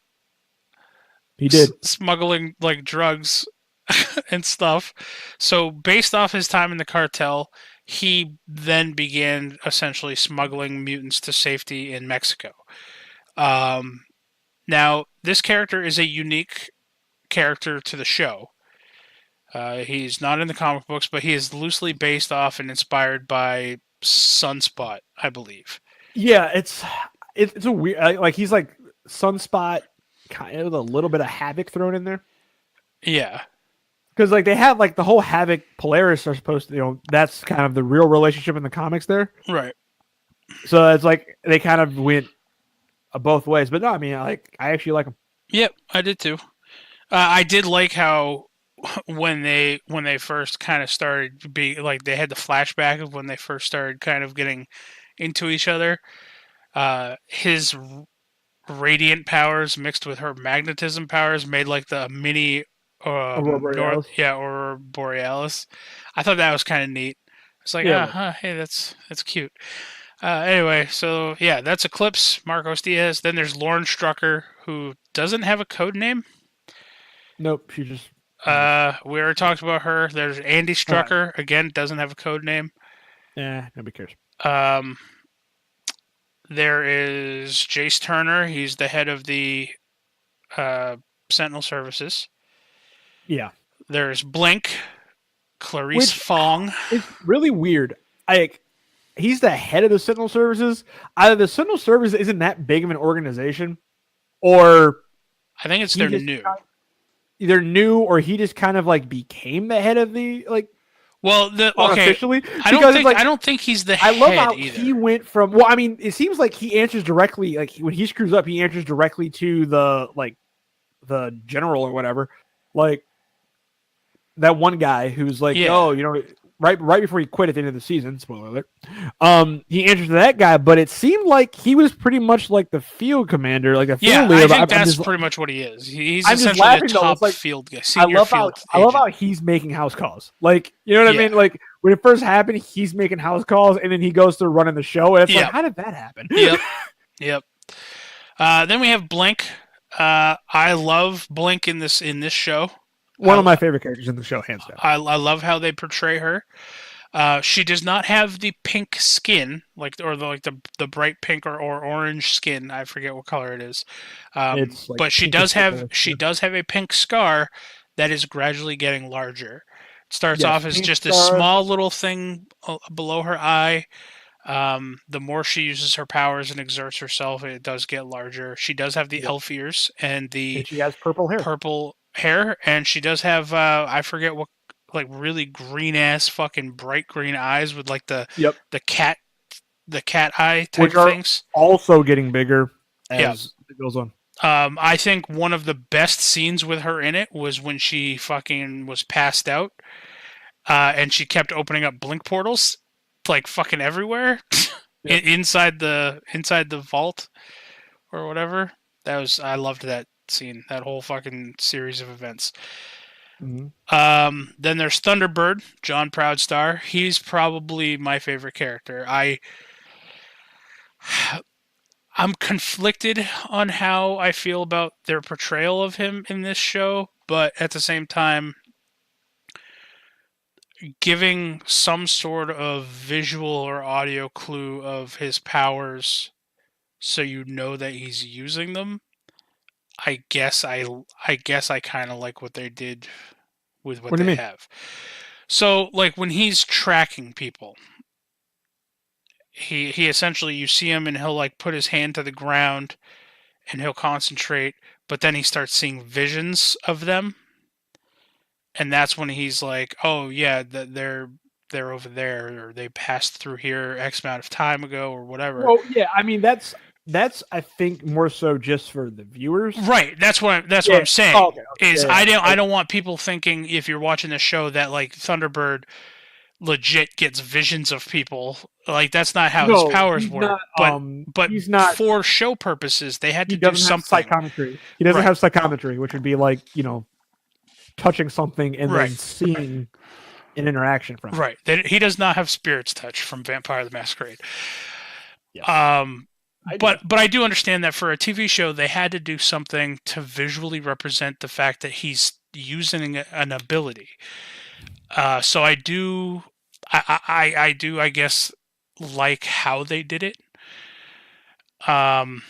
Speaker 2: He did smuggling like drugs and stuff. So based off his time in the cartel, he then began essentially smuggling mutants to safety in Mexico. Now, this character is a unique character to the show. He's not in the comic books, but he is loosely based off and inspired by Sunspot, I believe. Yeah, it's a weird, like he's like Sunspot, kind of a little bit of Havoc thrown in there. Yeah.
Speaker 3: Because like they have like the whole Havoc Polaris are supposed to, that's kind of the real relationship in the comics there.
Speaker 2: Right.
Speaker 3: So it's like they kind of went both ways. But no, I mean, I actually like them.
Speaker 2: Yep, I did too. I did like how when they first kind of started to be like they had the flashback of when they first started kind of getting into each other. His radiant powers mixed with her magnetism powers made like the mini
Speaker 3: Aurora Borealis.
Speaker 2: Aurora Borealis. I thought that was kind of neat. It's like, hey, that's cute. Anyway, so yeah, that's Eclipse, Marcos Diaz. Then there's Lauren Strucker, who doesn't have a code name.
Speaker 3: Nope, she just.
Speaker 2: We already talked about her. There's Andy Strucker, again, doesn't have a code name.
Speaker 3: Yeah, nobody cares.
Speaker 2: There is Jace Turner. He's the head of the Sentinel Services.
Speaker 3: Yeah.
Speaker 2: There's Blink, Clarice Fong.
Speaker 3: It's really weird. He's the head of the Sentinel Services. Either the Sentinel Service isn't that big of an organization, or
Speaker 2: I think they're new.
Speaker 3: Either new, or he just kind of like became the head of the like.
Speaker 2: Well,
Speaker 3: unofficially,
Speaker 2: I don't think he's the head.
Speaker 3: I love how
Speaker 2: either.
Speaker 3: he went from. Well, I mean, it seems like he answers directly. Like when he screws up, he answers directly to the general or whatever. Like that one guy who's like, right before he quit at the end of the season. Spoiler alert. He answers to that guy, but it seemed like he was pretty much like the field commander, like a field leader.
Speaker 2: I think that's pretty much what he is. He's
Speaker 3: I'm
Speaker 2: essentially the top field guy.
Speaker 3: I love how he's making house calls. Like, you know what I mean? Like when it first happened, he's making house calls, and then he goes to running the show. And it's like, how did that happen?
Speaker 2: Yep. Then we have Blink. I love Blink in this show.
Speaker 3: One of my favorite characters in the show, hands down.
Speaker 2: I love how they portray her. She does not have the pink skin, the bright pink or orange skin. I forget what color it is. But she does have a pink scar that is gradually getting larger. It starts off as just a small little thing below her eye. The more she uses her powers and exerts herself, it does get larger. She does have the elf ears and
Speaker 3: she has purple hair.
Speaker 2: And she does have I forget what, like really green ass fucking bright green eyes with like the cat eye type things.
Speaker 3: Also getting bigger as it goes on.
Speaker 2: I think one of the best scenes with her in it was when she fucking was passed out, and she kept opening up blink portals like fucking everywhere inside the vault or whatever. I loved that scene, that whole fucking series of events.
Speaker 3: Mm-hmm.
Speaker 2: Then there's Thunderbird, John Proudstar. He's probably my favorite character. I'm conflicted on how I feel about their portrayal of him in this show, but at the same time, giving some sort of visual or audio clue of his powers so you know that he's using them, I guess I kind of like what they did with what they have. So, like when he's tracking people, he essentially, you see him and he'll like put his hand to the ground and he'll concentrate, but then he starts seeing visions of them, and that's when he's like, oh yeah, they're over there, or they passed through here X amount of time ago, or whatever.
Speaker 3: Well, yeah, I mean that's I think more so just for the viewers,
Speaker 2: right? That's what I'm saying.
Speaker 3: Oh, okay.
Speaker 2: Is I don't want people thinking, if you're watching the show, that like Thunderbird legit gets visions of people. Like that's not how his powers work. But
Speaker 3: he's not,
Speaker 2: for show purposes, they had to do something.
Speaker 3: Psychometry. He doesn't have psychometry, which would be like, touching something and then seeing an interaction from it.
Speaker 2: Right. He does not have Spirit's touch from Vampire the Masquerade.
Speaker 3: Yes.
Speaker 2: But I do understand that for a TV show, they had to do something to visually represent the fact that he's using an ability. So I do, I guess, like how they did it. And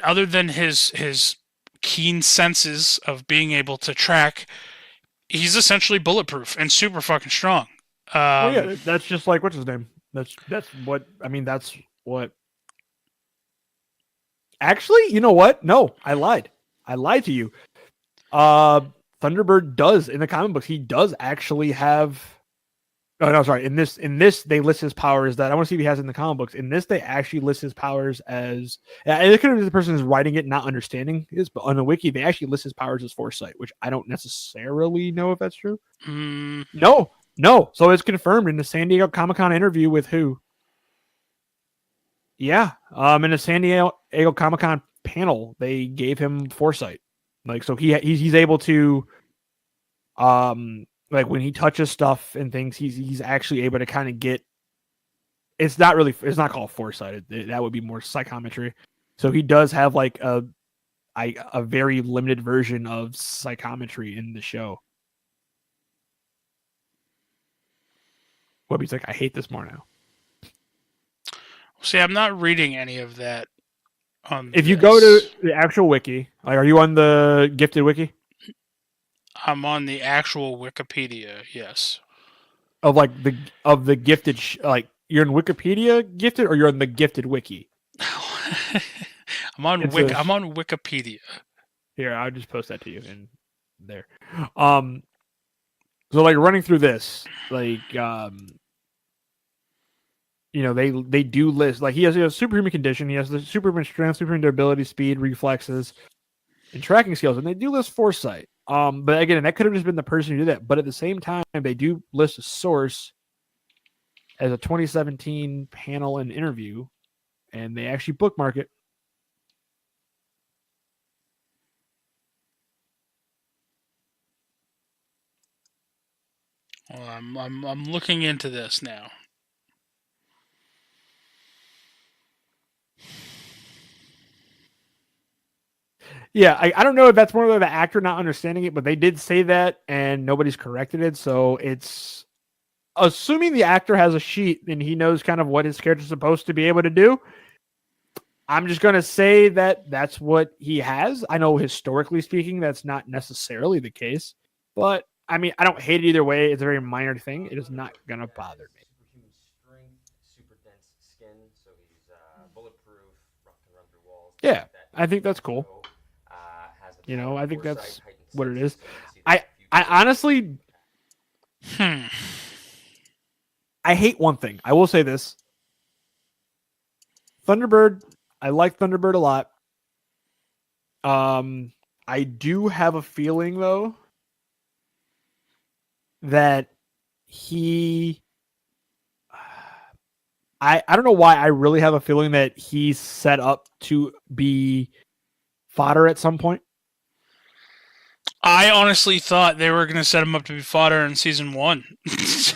Speaker 2: other than his keen senses of being able to track, he's essentially bulletproof and super fucking strong.
Speaker 3: That's just like, what's his name? That's what. Actually, you know what? No, I lied to you. Thunderbird does in the comic books. He does actually have. Oh no, sorry. In this, they list his powers that I want to see if he has in the comic books. In this, they actually list his powers as. And it could have been the person who's writing it not understanding this, but on the wiki, they actually list his powers as foresight, which I don't necessarily know if that's true. No. So it's confirmed in the San Diego Comic-Con interview with who? Yeah, in the San Diego Comic-Con panel, they gave him foresight. Like, so he's able to, like when he touches stuff and things, he's actually able to kind of get. It's not called foresight. That would be more psychometry. So he does have like a very limited version of psychometry in the show. Webby's like, I hate this more now.
Speaker 2: See, I'm not reading any of that.
Speaker 3: If you go to the actual wiki, like, are you on the Gifted wiki?
Speaker 2: I'm on the actual Wikipedia. Yes.
Speaker 3: Of the Gifted, like you're in Wikipedia Gifted, or you're on the Gifted wiki?
Speaker 2: I'm on Wikipedia. Here,
Speaker 3: I'll just post that to you in there. So like running through this, like you know, they do list, like he has a superhuman condition, he has the superhuman strength, superhuman durability, speed, reflexes, and tracking skills, and they do list foresight. But again, that could have just been the person who did that. But at the same time, they do list a source as a 2017 panel and interview, and they actually bookmark it.
Speaker 2: Well, I'm looking into this now.
Speaker 3: Yeah, I don't know if that's more of the actor not understanding it, but they did say that, and nobody's corrected it. So it's assuming the actor has a sheet and he knows kind of what his character's supposed to be able to do. I'm just going to say that that's what he has. I know historically speaking, that's not necessarily the case, but I mean, I don't hate it either way. It's a very minor thing. It is not going to bother me.
Speaker 4: Superhuman strength, super dense skin, so he's bulletproof, can run through walls.
Speaker 3: Yeah, I think that's cool. You know, I think that's what it is. I honestly, I hate one thing. I will say this. Thunderbird, I like Thunderbird a lot. I do have a feeling though that I don't know why I really have a feeling that he's set up to be fodder at some point.
Speaker 2: I honestly thought they were going to set him up to be fodder in season 1.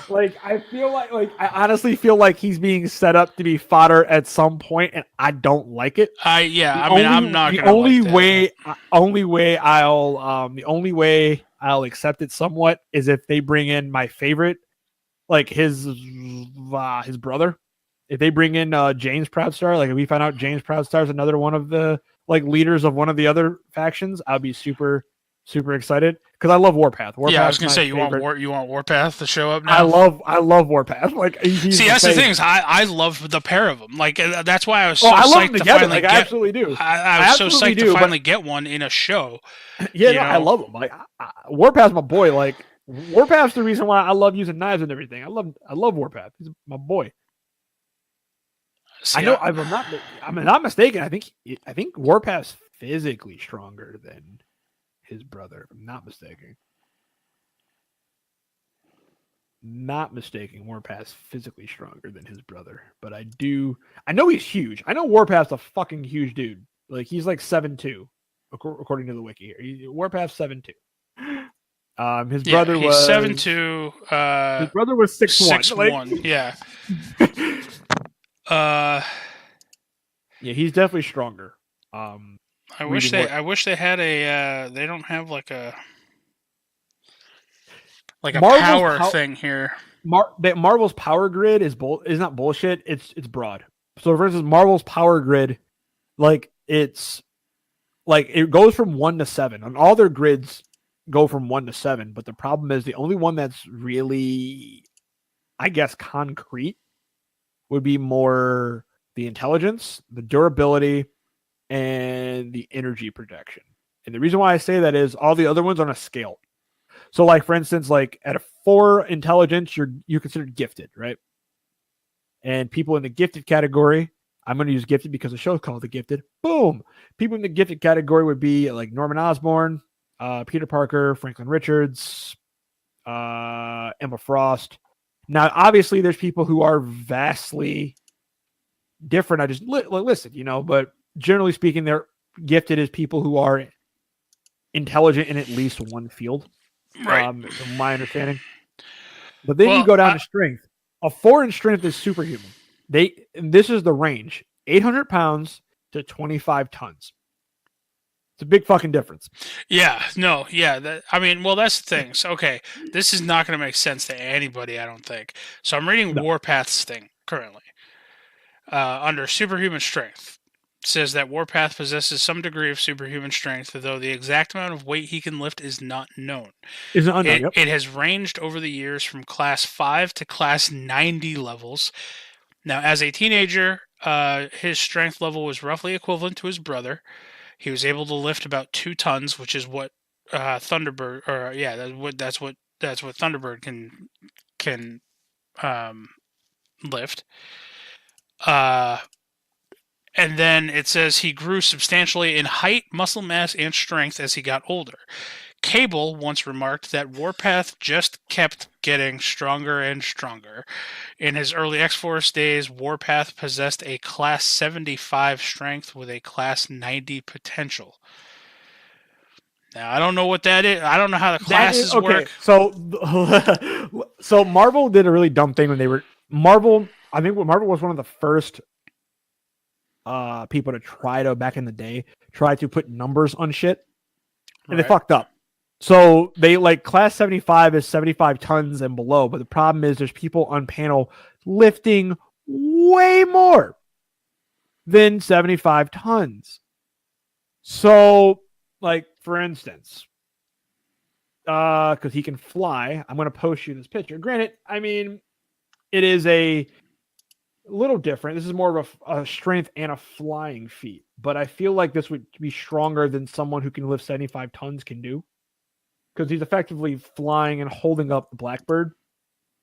Speaker 3: I honestly feel like he's being set up to be fodder at some point, and I don't like it.
Speaker 2: I'm not going
Speaker 3: to. The only way I'll accept it somewhat is if they bring in my favorite, like his brother. If they bring in James Proudstar, like if we find out James Proudstar is another one of the like leaders of one of the other factions, I'll be super excited because I love Warpath.
Speaker 2: I was gonna say you want Warpath to show up now.
Speaker 3: I love Warpath. Like, see,
Speaker 2: that's the thing is I love the pair of them. Like that's why I was
Speaker 3: I love them together. Like, I absolutely do.
Speaker 2: I was so psyched to finally get one in a show.
Speaker 3: Yeah, I love them. Like Warpath's my boy. Like Warpath's the reason why I love using knives and everything. I love Warpath. He's my boy. See, I'm not mistaken. I think Warpath's physically stronger than his brother, if I'm not mistaken. Warpath's physically stronger than his brother, but I know he's huge. I know Warpath's a fucking huge dude. Like he's like 7'2", according to the wiki here. Warpath's 7'2". His brother was
Speaker 2: 7'2".
Speaker 3: His brother was 6'1".
Speaker 2: 6'1". Yeah.
Speaker 3: Yeah, he's definitely stronger.
Speaker 2: I wish they had a. They don't have like a power thing here.
Speaker 3: Marvel's power grid is not bullshit. It's broad. So for instance, Marvel's power grid, like it's like it goes from 1 to 7. On all their grids go from 1 to 7. But the problem is the only one that's really, I guess, concrete would be more the intelligence, the durability, and the energy projection. And the reason why I say that is all the other ones are on a scale. So, like for instance, like at a 4 intelligence, you're considered gifted, right? And people in the gifted category, I'm going to use gifted because the show's called The Gifted. Boom. People in the gifted category would be like Norman Osborn, Peter Parker, Franklin Richards, Emma Frost. Now, obviously, there's people who are vastly different. I just listen, but generally speaking, they're gifted as people who are intelligent in at least one field.
Speaker 2: Right.
Speaker 3: From my understanding. But then you
Speaker 2: Well,
Speaker 3: go down to strength. A 4 in strength is superhuman. This is the range: 800 pounds to 25 tons. It's a big fucking difference.
Speaker 2: Yeah, no, yeah. That's the thing. So, okay, this is not going to make sense to anybody, I don't think. So I'm reading
Speaker 3: No.
Speaker 2: Warpath's thing currently. Under superhuman strength, it says that Warpath possesses some degree of superhuman strength, though the exact amount of weight he can lift is not known.
Speaker 3: Is it unknown? Yep.
Speaker 2: It has ranged over the years from class 5 to class 90 levels. Now, as a teenager, his strength level was roughly equivalent to his brother. He was able to lift about 2 tons, which is what Thunderbird, or yeah, that's what Thunderbird can lift. And then it says he grew substantially in height, muscle mass, and strength as he got older. Cable once remarked that Warpath just kept getting stronger and stronger. In his early X-Force days, Warpath possessed a Class 75 strength with a Class 90 potential. Now, I don't know what that is. I don't know how the classes work.
Speaker 3: So, so Marvel did a really dumb thing when they were Marvel. I think Marvel was one of the first people to try to, back in the day, try to put numbers on shit, and they fucked up. So they like class 75 is 75 tons and below, but the problem is there's people on panel lifting way more than 75 tons. So, like for instance, because he can fly, I'm going to post you this picture. Granted, I mean, it is a little different. This is more of a strength and a flying feat, but I feel like this would be stronger than someone who can lift 75 tons can do, because he's effectively flying and holding up the Blackbird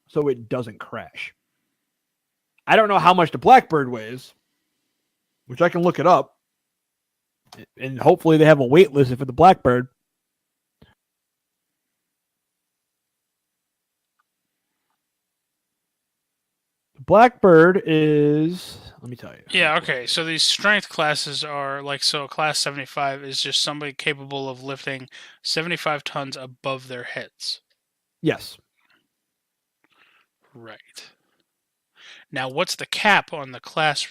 Speaker 3: so it doesn't crash. I don't know how much the Blackbird weighs, which I can look it up, and hopefully they have a weight listed for the Blackbird. Blackbird is, let me tell you.
Speaker 2: Yeah, okay. So these strength classes are like, so class 75 is just somebody capable of lifting 75 tons above their heads.
Speaker 3: Yes.
Speaker 2: Right. Now, what's the cap on the class?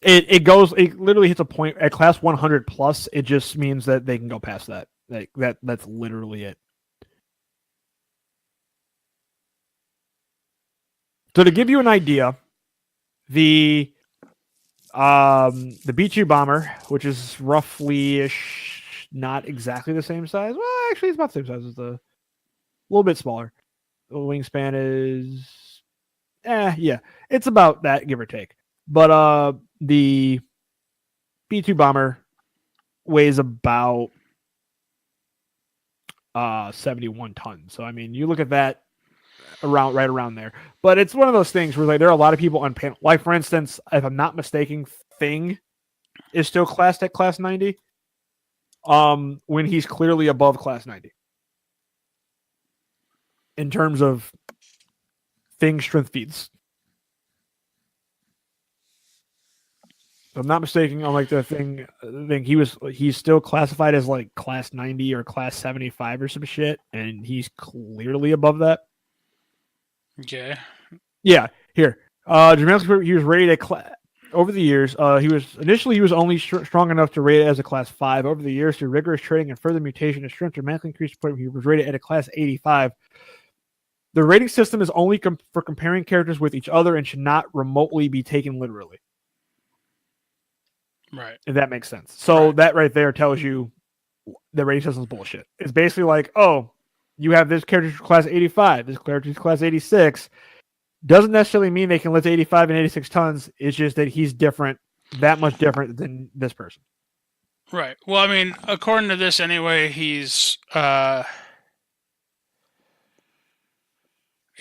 Speaker 3: It literally hits a point at class 100 plus. It just means that they can go past that. Like that's literally it. So to give you an idea, the B-2 bomber, which is roughly not exactly the same size. Well, actually, it's about the same size as a little bit smaller. The wingspan is, yeah, it's about that, give or take. But the B-2 bomber weighs about 71 tons. So I mean, you look at that, right around there. But it's one of those things where like there are a lot of people on panel. Like for instance, if I'm not mistaken, Thing is still classed at class 90. When he's clearly above class 90. In terms of Thing strength feats. If I'm not mistaken, on like the thing he's still classified as like class 90 or class 75 or some shit, and he's clearly above that.
Speaker 2: Okay.
Speaker 3: Yeah, here. Dramatically, he was rated over the years. He was only strong enough to rate it as a class 5. Over the years, through rigorous training and further mutation, his strength dramatically increased to the point where he was rated at a class 85. The rating system is only for comparing characters with each other and should not remotely be taken literally.
Speaker 2: Right.
Speaker 3: If that makes sense. So that right there tells you the rating system is bullshit. It's basically like, oh, you have this character class 85, this character class 86. Doesn't necessarily mean they can lift 85 and 86 tons. It's just that he's different, that much different than this person.
Speaker 2: Right. Well, I mean, according to this anyway, he's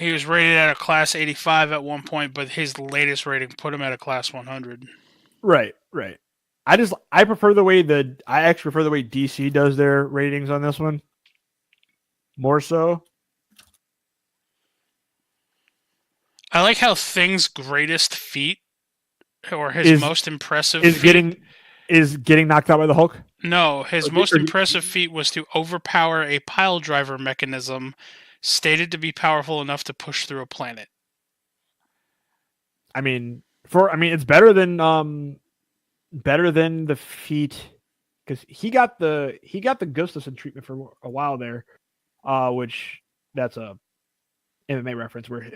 Speaker 2: He was rated at a class 85 at one point, but his latest rating put him at a class 100.
Speaker 3: Right. I prefer the way I actually prefer the way DC does their ratings on this one. More so.
Speaker 2: I like how Thing's greatest feat, or his most impressive
Speaker 3: feat, is getting knocked out by the Hulk.
Speaker 2: No, his most impressive feat was to overpower a pile driver mechanism stated to be powerful enough to push through a planet.
Speaker 3: I mean, it's better than the feat, because he got the Gustafsson treatment for a while there, which that's a MMA reference where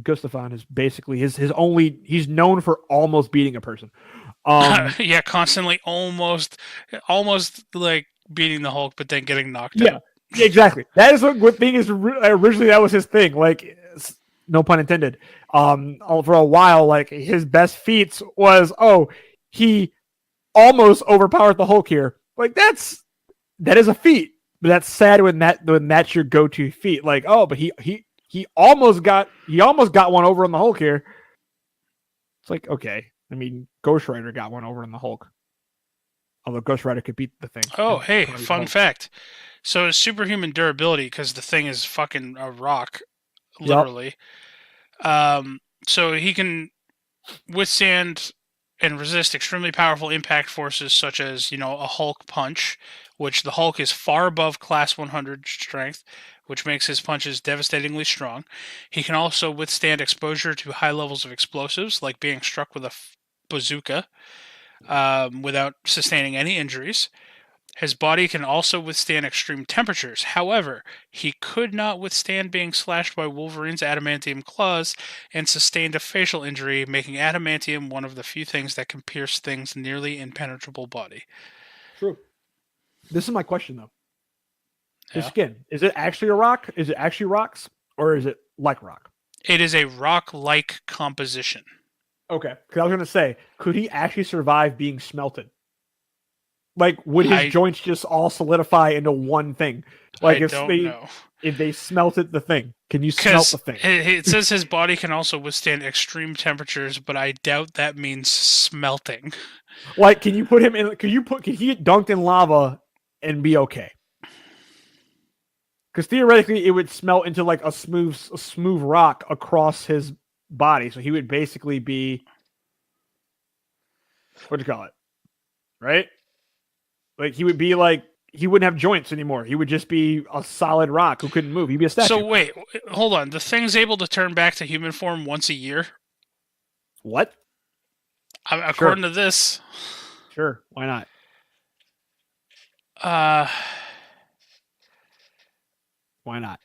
Speaker 3: Gustafsson is basically he's known for almost beating a person.
Speaker 2: Yeah, constantly almost like beating the Hulk, but then getting knocked out.
Speaker 3: Yeah, exactly. That is what thing is originally that was his thing. Like, no pun intended. For a while, like his best feats was he almost overpowered the Hulk here. Like that is a feat, but that's sad when that's your go-to feat. Like, but he almost got one over on the Hulk here. It's like, okay. I mean, Ghost Rider got one over on the Hulk. Although Ghost Rider could beat the Thing.
Speaker 2: Oh, hey, fun fact. So his superhuman durability, because the Thing is fucking a rock, literally. Yep. So he can withstand and resist extremely powerful impact forces such as, a Hulk punch, which the Hulk is far above class 100 strength, which makes his punches devastatingly strong. He can also withstand exposure to high levels of explosives, like being struck with a bazooka, without sustaining any injuries. His body can also withstand extreme temperatures. However, he could not withstand being slashed by Wolverine's adamantium claws and sustained a facial injury, making adamantium one of the few things that can pierce Thing's nearly impenetrable body.
Speaker 3: True. This is my question, though. His skin, is it actually a rock? Is it actually rocks? Or is it like rock?
Speaker 2: It is a rock-like composition.
Speaker 3: Okay. Because I was going to say, could he actually survive being smelted? Like, would his joints just all solidify into one thing? Like, if they smelted the Thing, can you smelt the Thing?
Speaker 2: It says his body can also withstand extreme temperatures, but I doubt that means smelting.
Speaker 3: Like, can you put him in? Can he get dunked in lava and be okay? Because theoretically, it would smelt into like a smooth rock across his body, so he would basically be what do you call it, right? Like he would be like he wouldn't have joints anymore. He would just be a solid rock who couldn't move. He'd be a statue.
Speaker 2: So wait, hold on. The Thing's able to turn back to human form once a year.
Speaker 3: What?
Speaker 2: According to this.
Speaker 3: Sure. Why not? Why not?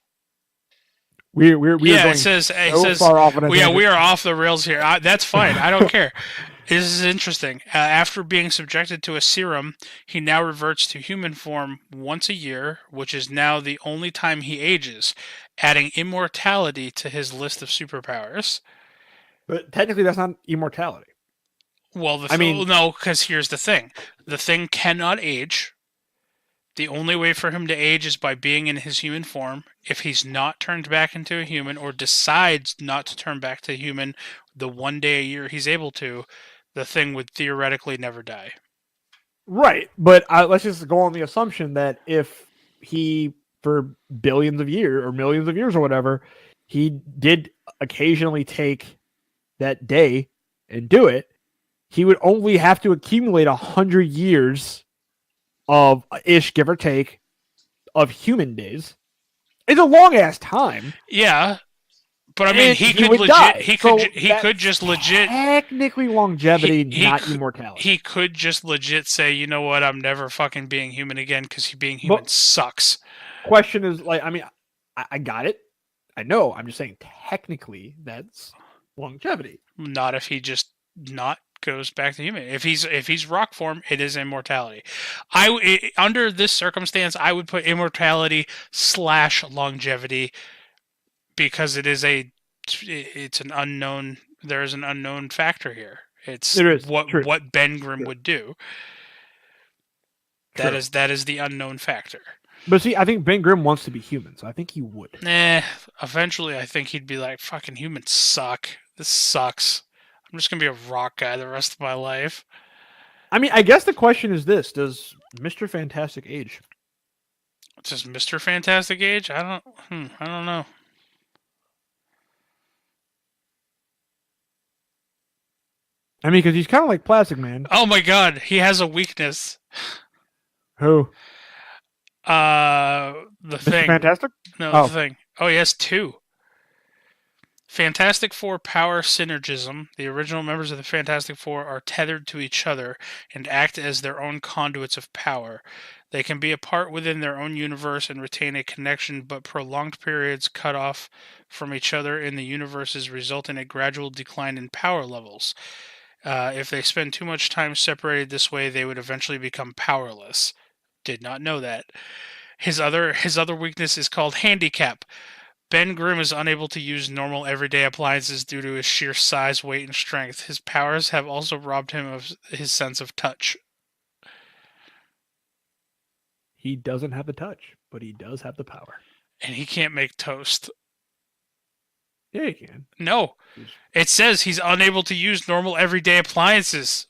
Speaker 3: We're
Speaker 2: it says
Speaker 3: far off.
Speaker 2: We are off the rails here. That's fine. I don't care. This is interesting. After being subjected to a serum, he now reverts to human form once a year, which is now the only time he ages, adding immortality to his list of superpowers.
Speaker 3: But technically, that's not immortality.
Speaker 2: Well, no, because here's the thing. The Thing cannot age. The only way for him to age is by being in his human form. If he's not turned back into a human or decides not to turn back to human the one day a year he's able to, the Thing would theoretically never die.
Speaker 3: Right, but let's just go on the assumption that if he, for billions of years or millions of years or whatever, he did occasionally take that day and do it, he would only have to accumulate 100 years of give or take, of human days. It's a long ass time.
Speaker 2: Yeah, but I mean, he could just legit.
Speaker 3: Technically, longevity, not immortality.
Speaker 2: He could just legit say, you know what, I'm never fucking being human again because being human sucks.
Speaker 3: Question is, like, I mean, I got it. I know. I'm just saying, technically, that's longevity.
Speaker 2: Not if he just not goes back to human. If he's rock form, it is immortality. Under this circumstance, I would put immortality / longevity because it's an unknown. There is an unknown factor here. What Ben Grimm would do. That is the unknown factor.
Speaker 3: But see, I think Ben Grimm wants to be human, so I think he would.
Speaker 2: Eventually I think he'd be like, fucking humans suck. This sucks. I'm just gonna be a rock guy the rest of my life.
Speaker 3: I mean, I guess the question is this: does Mr. Fantastic age?
Speaker 2: Does Mr. Fantastic age? I don't know.
Speaker 3: I mean, because he's kind of like Plastic Man.
Speaker 2: Oh my god, he has a weakness.
Speaker 3: Who?
Speaker 2: The
Speaker 3: Mr.
Speaker 2: thing.
Speaker 3: Fantastic?
Speaker 2: No,
Speaker 3: Oh.
Speaker 2: the thing. Oh, he has 2. Fantastic Four power synergism. The original members of the Fantastic Four are tethered to each other and act as their own conduits of power. They can be apart within their own universe and retain a connection, but prolonged periods cut off from each other in the universes result in a gradual decline in power levels. If they spend too much time separated this way, they would eventually become powerless. Did not know that. His other weakness is called handicap. Ben Grimm is unable to use normal everyday appliances due to his sheer size, weight, and strength. His powers have also robbed him of his sense of touch.
Speaker 3: He doesn't have the touch, but he does have the power.
Speaker 2: And he can't make toast.
Speaker 3: Yeah, he can.
Speaker 2: No. It says he's unable to use normal everyday appliances.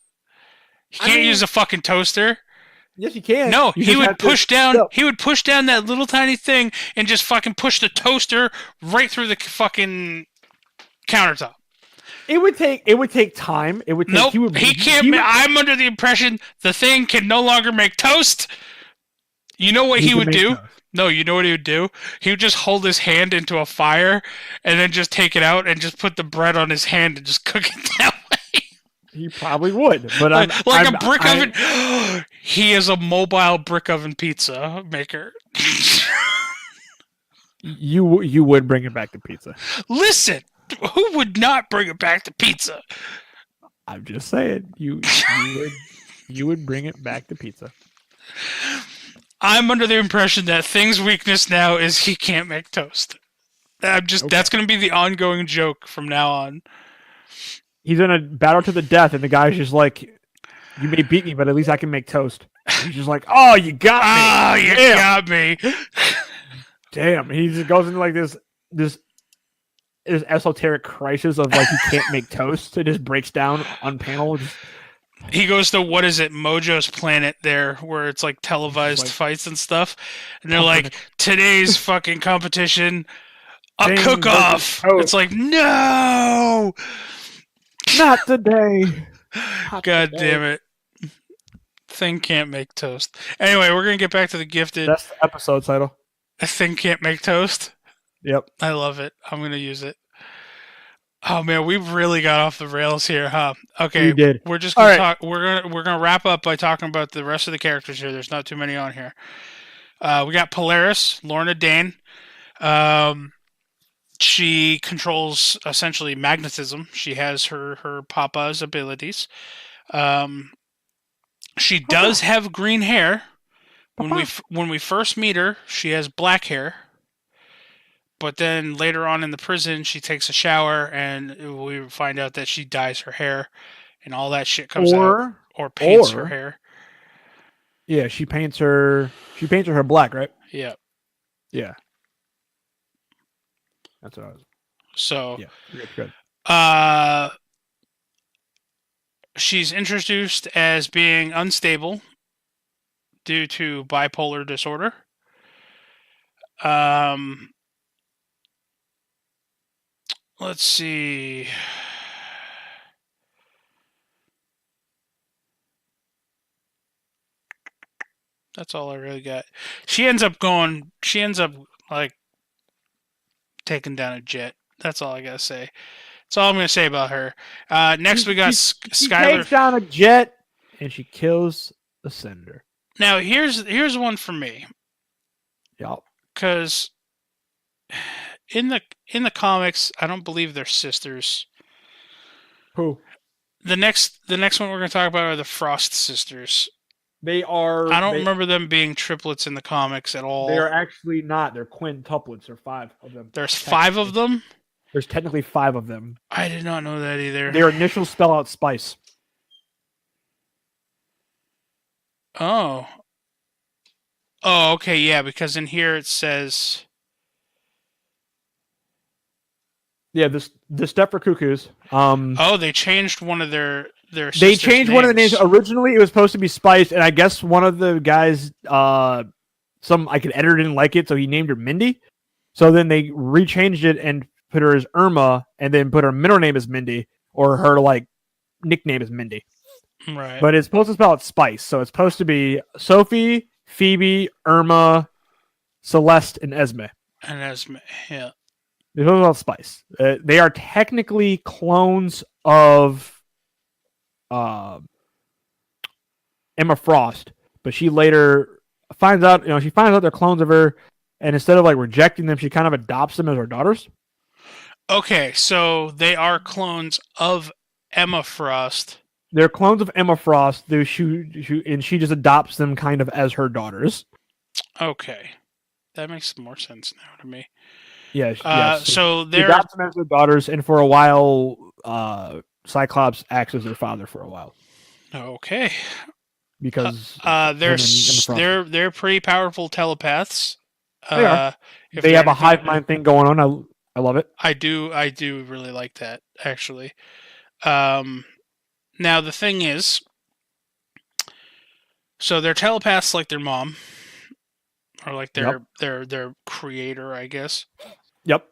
Speaker 2: He can't use a fucking toaster.
Speaker 3: Yes, he can.
Speaker 2: No,
Speaker 3: You
Speaker 2: he
Speaker 3: just
Speaker 2: would
Speaker 3: have to-
Speaker 2: push down.
Speaker 3: No.
Speaker 2: He would push down that little tiny thing and just fucking push the toaster right through the fucking countertop.
Speaker 3: It would take time. It would take.
Speaker 2: Nope,
Speaker 3: He
Speaker 2: can't. I'm under the impression the thing can no longer make toast. You know what he would do? No, you know what he would do? He would just hold his hand into a fire and then just take it out and just put the bread on his hand and just cook it that way.
Speaker 3: He probably would, but
Speaker 2: A brick oven. He is a mobile brick oven pizza maker.
Speaker 3: You would bring it back to pizza.
Speaker 2: Listen, who would not bring it back to pizza?
Speaker 3: I'm just saying, you would bring it back to pizza.
Speaker 2: I'm under the impression that Thing's weakness now is he can't make toast. That's going to be the ongoing joke from now on.
Speaker 3: He's in a battle to the death, and the guy's just like, "You may beat me, but at least I can make toast." He's just like, "Oh, you got me!
Speaker 2: Oh, you
Speaker 3: Damn.
Speaker 2: got me!"
Speaker 3: Damn!" He just goes into like this esoteric crisis of like he can't make toast. It just breaks down on panel.
Speaker 2: He goes to what is it, Mojo's Planet there, where it's like televised fights and stuff, and they're like, "Today's fucking competition, a cook-off." It's like, no.
Speaker 3: Not today.
Speaker 2: God damn it. Thing can't make toast. Anyway, we're going to get back to the Gifted.
Speaker 3: That's the episode title.
Speaker 2: A Thing can't make toast?
Speaker 3: Yep.
Speaker 2: I love it. I'm going to use it. Oh man, we've really got off the rails here, huh? Okay.
Speaker 3: We did.
Speaker 2: We're just going to talk we're going to wrap up by talking about the rest of the characters here. There's not too many on here. We got Polaris, Lorna Dane. She controls essentially magnetism. She has her papa's abilities. She does have green hair. When we first meet her, she has black hair. But then later on in the prison, she takes a shower and we find out that she dyes her hair and all that shit comes out. Or paints her hair.
Speaker 3: Yeah, she paints her hair black, right?
Speaker 2: Yeah.
Speaker 3: Yeah. That's what I was.
Speaker 2: So,
Speaker 3: yeah, good.
Speaker 2: She's introduced as being unstable due to bipolar disorder. Let's see. That's all I really got. She ends up like taking down a jet. That's all I gotta say. That's all I'm gonna say about her. Next we got Skylar.
Speaker 3: She takes down a jet and she kills the senator.
Speaker 2: Now here's one for me.
Speaker 3: Yep.
Speaker 2: Because in the comics, I don't believe they're sisters.
Speaker 3: Who?
Speaker 2: The next one we're gonna talk about are the Frost sisters.
Speaker 3: They are.
Speaker 2: I don't remember them being triplets in the comics at all.
Speaker 3: They are actually not. They're quintuplets. There are 5 of them.
Speaker 2: There's 5 of them?
Speaker 3: There's technically 5 of them.
Speaker 2: I did not know that either.
Speaker 3: Their initials spell out spice.
Speaker 2: Oh. Oh, okay, yeah, because in here it says.
Speaker 3: Yeah, the step for cuckoos.
Speaker 2: Oh, they changed one of their
Speaker 3: They
Speaker 2: sisters'
Speaker 3: changed one of the names.
Speaker 2: names.
Speaker 3: Originally, it was supposed to be Spice, and I guess one of the guys, some like an editor didn't like it, so he named her Mindy. So then they rechanged it and put her as Irma, and then put her middle name as Mindy, or her like nickname as Mindy.
Speaker 2: Right.
Speaker 3: But it's supposed to spell it Spice, so it's supposed to be Sophie, Phoebe, Irma, Celeste, and Esme.
Speaker 2: And Esme, yeah.
Speaker 3: They're supposed to spell Spice. They are technically clones of Emma Frost, but she later finds out, she finds out they're clones of her, and instead of like rejecting them, she kind of adopts them as her daughters.
Speaker 2: Okay, so they are clones of Emma Frost.
Speaker 3: They're clones of Emma Frost, and she just adopts them kind of as her daughters.
Speaker 2: Okay, that makes more sense now to me.
Speaker 3: Yes. Yes.
Speaker 2: So
Speaker 3: she
Speaker 2: they're
Speaker 3: adopts them as their daughters, and for a while, Cyclops acts as their father for a while
Speaker 2: okay.
Speaker 3: because
Speaker 2: They're pretty powerful telepaths.
Speaker 3: They are.
Speaker 2: If
Speaker 3: they
Speaker 2: they're
Speaker 3: have a
Speaker 2: anything-
Speaker 3: hive mind thing going on. I love it.
Speaker 2: I do really like that actually. Now the thing is, so they're telepaths like their mom, or like their creator, I guess.
Speaker 3: Yep.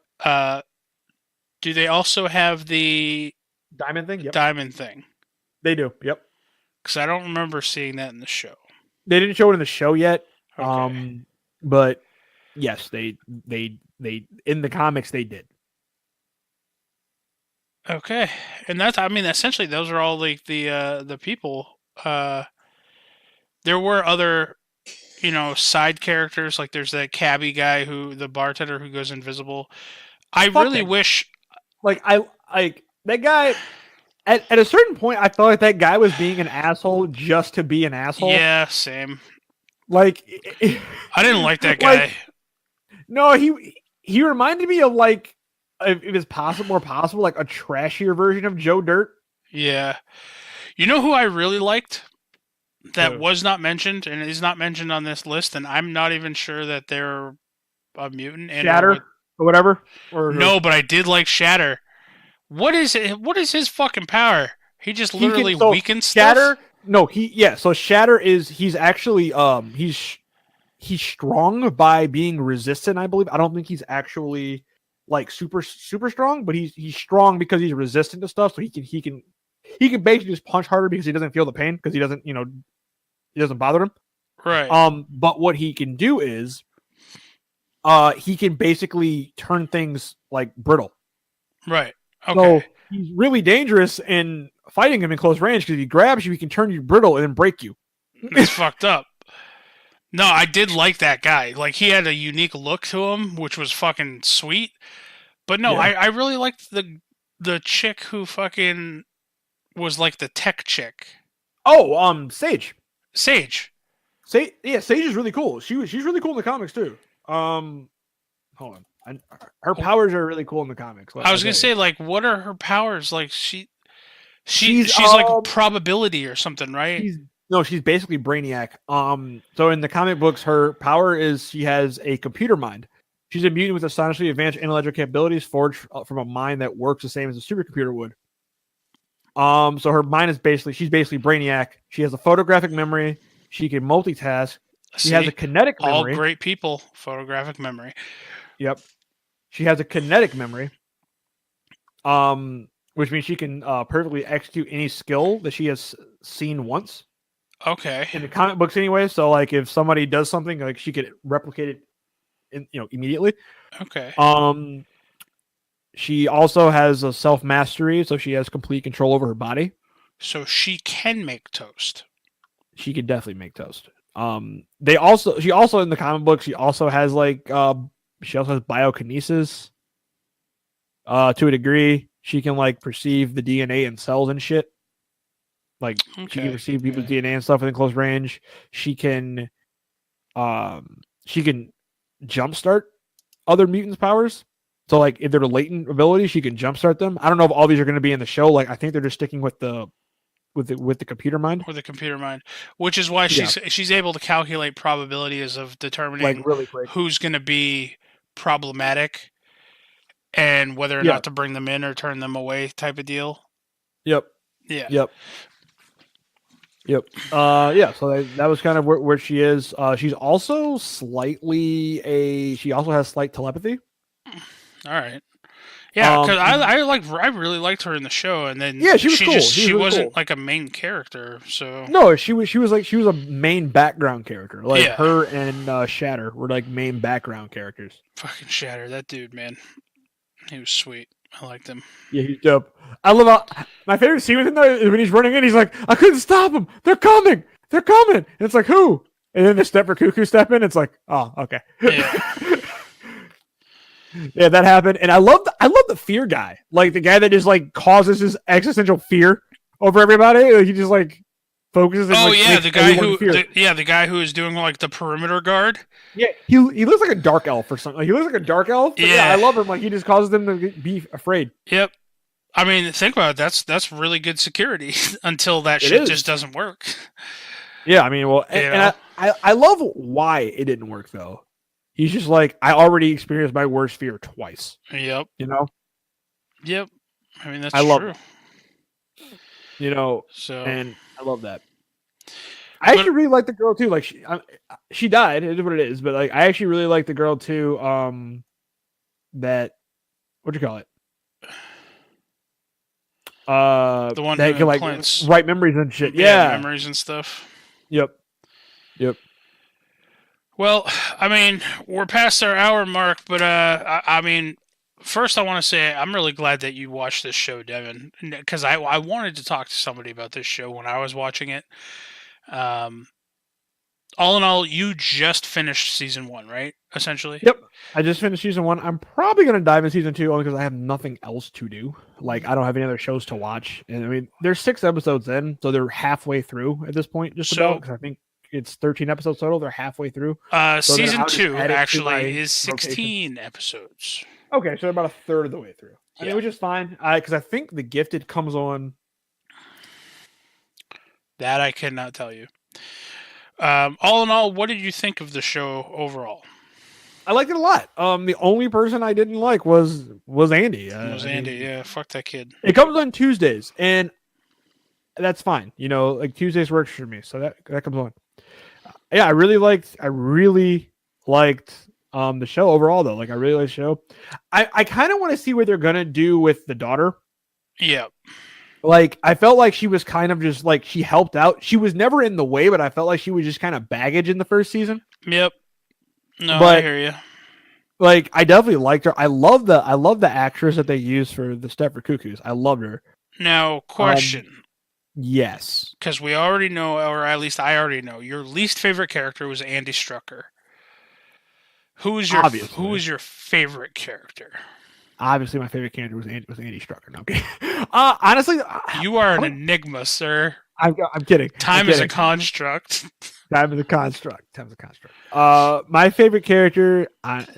Speaker 2: Do they also have the
Speaker 3: Diamond thing. Yep.
Speaker 2: diamond thing?
Speaker 3: They do. Yep.
Speaker 2: Because I don't remember seeing that in the show.
Speaker 3: They didn't show it in the show yet.
Speaker 2: Okay.
Speaker 3: But yes, they in the comics they did.
Speaker 2: Okay, and that's, I mean, essentially those are all like the people. There were other, side characters, like there's that cabbie guy the bartender who goes invisible. I
Speaker 3: Fuck
Speaker 2: really
Speaker 3: him.
Speaker 2: wish,
Speaker 3: Like that guy. At a certain point, I felt like that guy was being an asshole just to be an asshole.
Speaker 2: yeah, same.
Speaker 3: Like
Speaker 2: I didn't like that guy.
Speaker 3: Like, no, he reminded me of like, if it's more possible, like a trashier version of Joe Dirt.
Speaker 2: Yeah, you know who I really liked that
Speaker 3: Who?
Speaker 2: was not mentioned and is not mentioned on this list, and I'm not even sure that they're a mutant. And
Speaker 3: Shatter or whatever. Or
Speaker 2: no, but I did like Shatter. What is it? What is his fucking power? He just literally weakens
Speaker 3: Shatter.
Speaker 2: stuff.
Speaker 3: No, so Shatter he's actually he's strong by being resistant, I believe. I don't think he's actually like super strong, but he's strong because he's resistant to stuff, so he can basically just punch harder because he doesn't feel the pain because he doesn't bother him.
Speaker 2: Right.
Speaker 3: But what he can do is he can basically turn things like brittle.
Speaker 2: Right. Okay.
Speaker 3: So he's really dangerous in fighting him in close range because if he grabs you, he can turn you brittle and then break you.
Speaker 2: It's fucked up. No, I did like that guy. Like, he had a unique look to him, which was fucking sweet. But no,
Speaker 3: Yeah.
Speaker 2: I really liked the chick who fucking was like the tech chick.
Speaker 3: Oh, Sage.
Speaker 2: Sage.
Speaker 3: Sage is really cool. She's really cool in the comics too. Hold on. Her powers are really cool in the comics.
Speaker 2: I was gonna say, like, what are her powers? Like, she's
Speaker 3: She's,
Speaker 2: like probability or something, right?
Speaker 3: She's basically Brainiac. So in the comic books, her power is she has a computer mind. She's a mutant with astonishingly advanced intellectual capabilities forged from a mind that works the same as a supercomputer would. So her mind is she's basically Brainiac. She has a photographic memory. She can multitask. She has a kinetic memory.
Speaker 2: All great people, photographic memory.
Speaker 3: Yep. She has a kinetic memory. Which means she can perfectly execute any skill that she has seen once.
Speaker 2: Okay.
Speaker 3: In the comic books anyway, so like if somebody does something, like she could replicate it immediately.
Speaker 2: Okay.
Speaker 3: She also has a self-mastery, so she has complete control over her body.
Speaker 2: So she can make toast.
Speaker 3: She could definitely make toast. She also in the comic book, she also has biokinesis. To a degree, she can like perceive the DNA in cells and shit. Like she can perceive people's DNA and stuff within close range. She can jumpstart other mutants' powers. So like if they're latent abilities, she can jumpstart them. I don't know if all these are going to be in the show. Like I think they're just sticking with the with the computer mind,
Speaker 2: with a computer mind, which is why she's able to calculate probabilities of determining
Speaker 3: like really quick.
Speaker 2: who's going to be problematic and whether or not to bring them in or turn them away, type of deal.
Speaker 3: Yep.
Speaker 2: Yeah.
Speaker 3: Yep. Yep. Yeah. So that was kind of where she is. She's also she also has slight telepathy.
Speaker 2: All right. Yeah, because I really liked her in the show, and then
Speaker 3: she was cool.
Speaker 2: She
Speaker 3: really
Speaker 2: wasn't
Speaker 3: cool.
Speaker 2: like a main character, so
Speaker 3: no, she was a main background character. Like her and Shatter were like main background characters.
Speaker 2: Fucking Shatter, that dude, man, he was sweet. I liked him.
Speaker 3: Yeah, he's dope. I love my favorite scene with him though is when he's running in. He's like, I couldn't stop them. They're coming. And it's like, who? And then the Stepper Cuckoo step in. It's like, oh, okay.
Speaker 2: Yeah.
Speaker 3: Yeah, that happened, and I love the fear guy, like the guy that just like causes this existential fear over everybody. Like, he just like focuses. And,
Speaker 2: the guy who is doing like the perimeter guard.
Speaker 3: Yeah, he looks like a dark elf or something. Like, he looks like a dark elf. Yeah, I love him. Like he just causes them to be afraid.
Speaker 2: Yep. I mean, think about it. That's really good security until that shit just doesn't work.
Speaker 3: Yeah, I mean, well, and I love why it didn't work though. He's just like, I already experienced my worst fear twice.
Speaker 2: Yep.
Speaker 3: You know?
Speaker 2: Yep. I mean, that's true.
Speaker 3: Love it. You know, and I love that. I actually really like the girl too. Like she died, it is what it is, but like I actually really like the girl too. That what'd you call it?
Speaker 2: The one
Speaker 3: that
Speaker 2: who
Speaker 3: can like
Speaker 2: implants
Speaker 3: write memories and shit. Yeah,
Speaker 2: memories and stuff.
Speaker 3: Yep.
Speaker 2: Well, I mean, we're past our hour mark, but I mean, first I want to say I'm really glad that you watched this show, Devin, because I wanted to talk to somebody about this show when I was watching it. All in all, you just finished season 1, right? Essentially.
Speaker 3: Yep. I just finished season 1. I'm probably gonna dive in season 2 only because I have nothing else to do. Like I don't have any other shows to watch, and I mean, there's 6 episodes in, so they're halfway through at this point, just about. Because I think it's 13 episodes total. They're halfway through.
Speaker 2: So season 2 actually is 16 episodes.
Speaker 3: Okay, so about a third of the way through. I mean, which is fine. Because I think The Gifted comes on.
Speaker 2: That I cannot tell you. All in all, what did you think of the show overall?
Speaker 3: I liked it a lot. The only person I didn't like was Andy.
Speaker 2: Yeah, fuck that kid.
Speaker 3: It comes on Tuesdays, and that's fine. You know, like Tuesdays works for me, so that comes on. Yeah, I really liked the show overall though. Like I really like the show. I kind of want to see what they're gonna do with the daughter.
Speaker 2: Yeah.
Speaker 3: Like I felt like she was kind of just like she helped out. She was never in the way, but I felt like she was just kind of baggage in the first season.
Speaker 2: Yep. No, I hear you.
Speaker 3: Like I definitely liked her. I love the actress that they used for the Stepford Cuckoos. I loved her.
Speaker 2: Now, question.
Speaker 3: Yes.
Speaker 2: Because we already know, or at least I already know, your least favorite character was Andy Strucker. Who is your favorite character?
Speaker 3: Obviously, my favorite character was Andy Strucker. No, okay. Honestly,
Speaker 2: you are an enigma, sir.
Speaker 3: I'm kidding.
Speaker 2: Time is a construct.
Speaker 3: Time is a construct. My favorite character,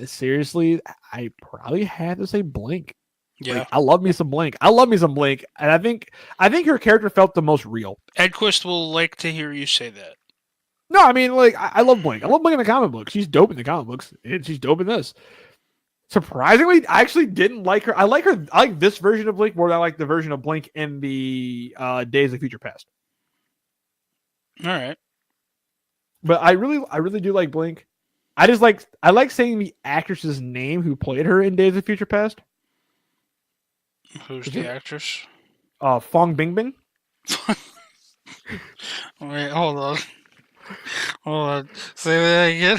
Speaker 3: seriously, I probably had to say Blink.
Speaker 2: Yeah,
Speaker 3: like, I love me some Blink. And I think her character felt the most real.
Speaker 2: Edquist will like to hear you say that.
Speaker 3: No, I mean, like I love Blink. I love Blink in the comic books. She's dope in the comic books, and she's dope in this. Surprisingly, I actually didn't like her. I like this version of Blink more than I like the version of Blink in the Days of Future Past.
Speaker 2: All right,
Speaker 3: but I really do like Blink. I like saying the actress's name who played her in Days of Future Past.
Speaker 2: Who's the actress?
Speaker 3: Fong Bingbing.
Speaker 2: Wait, hold on. Say that again.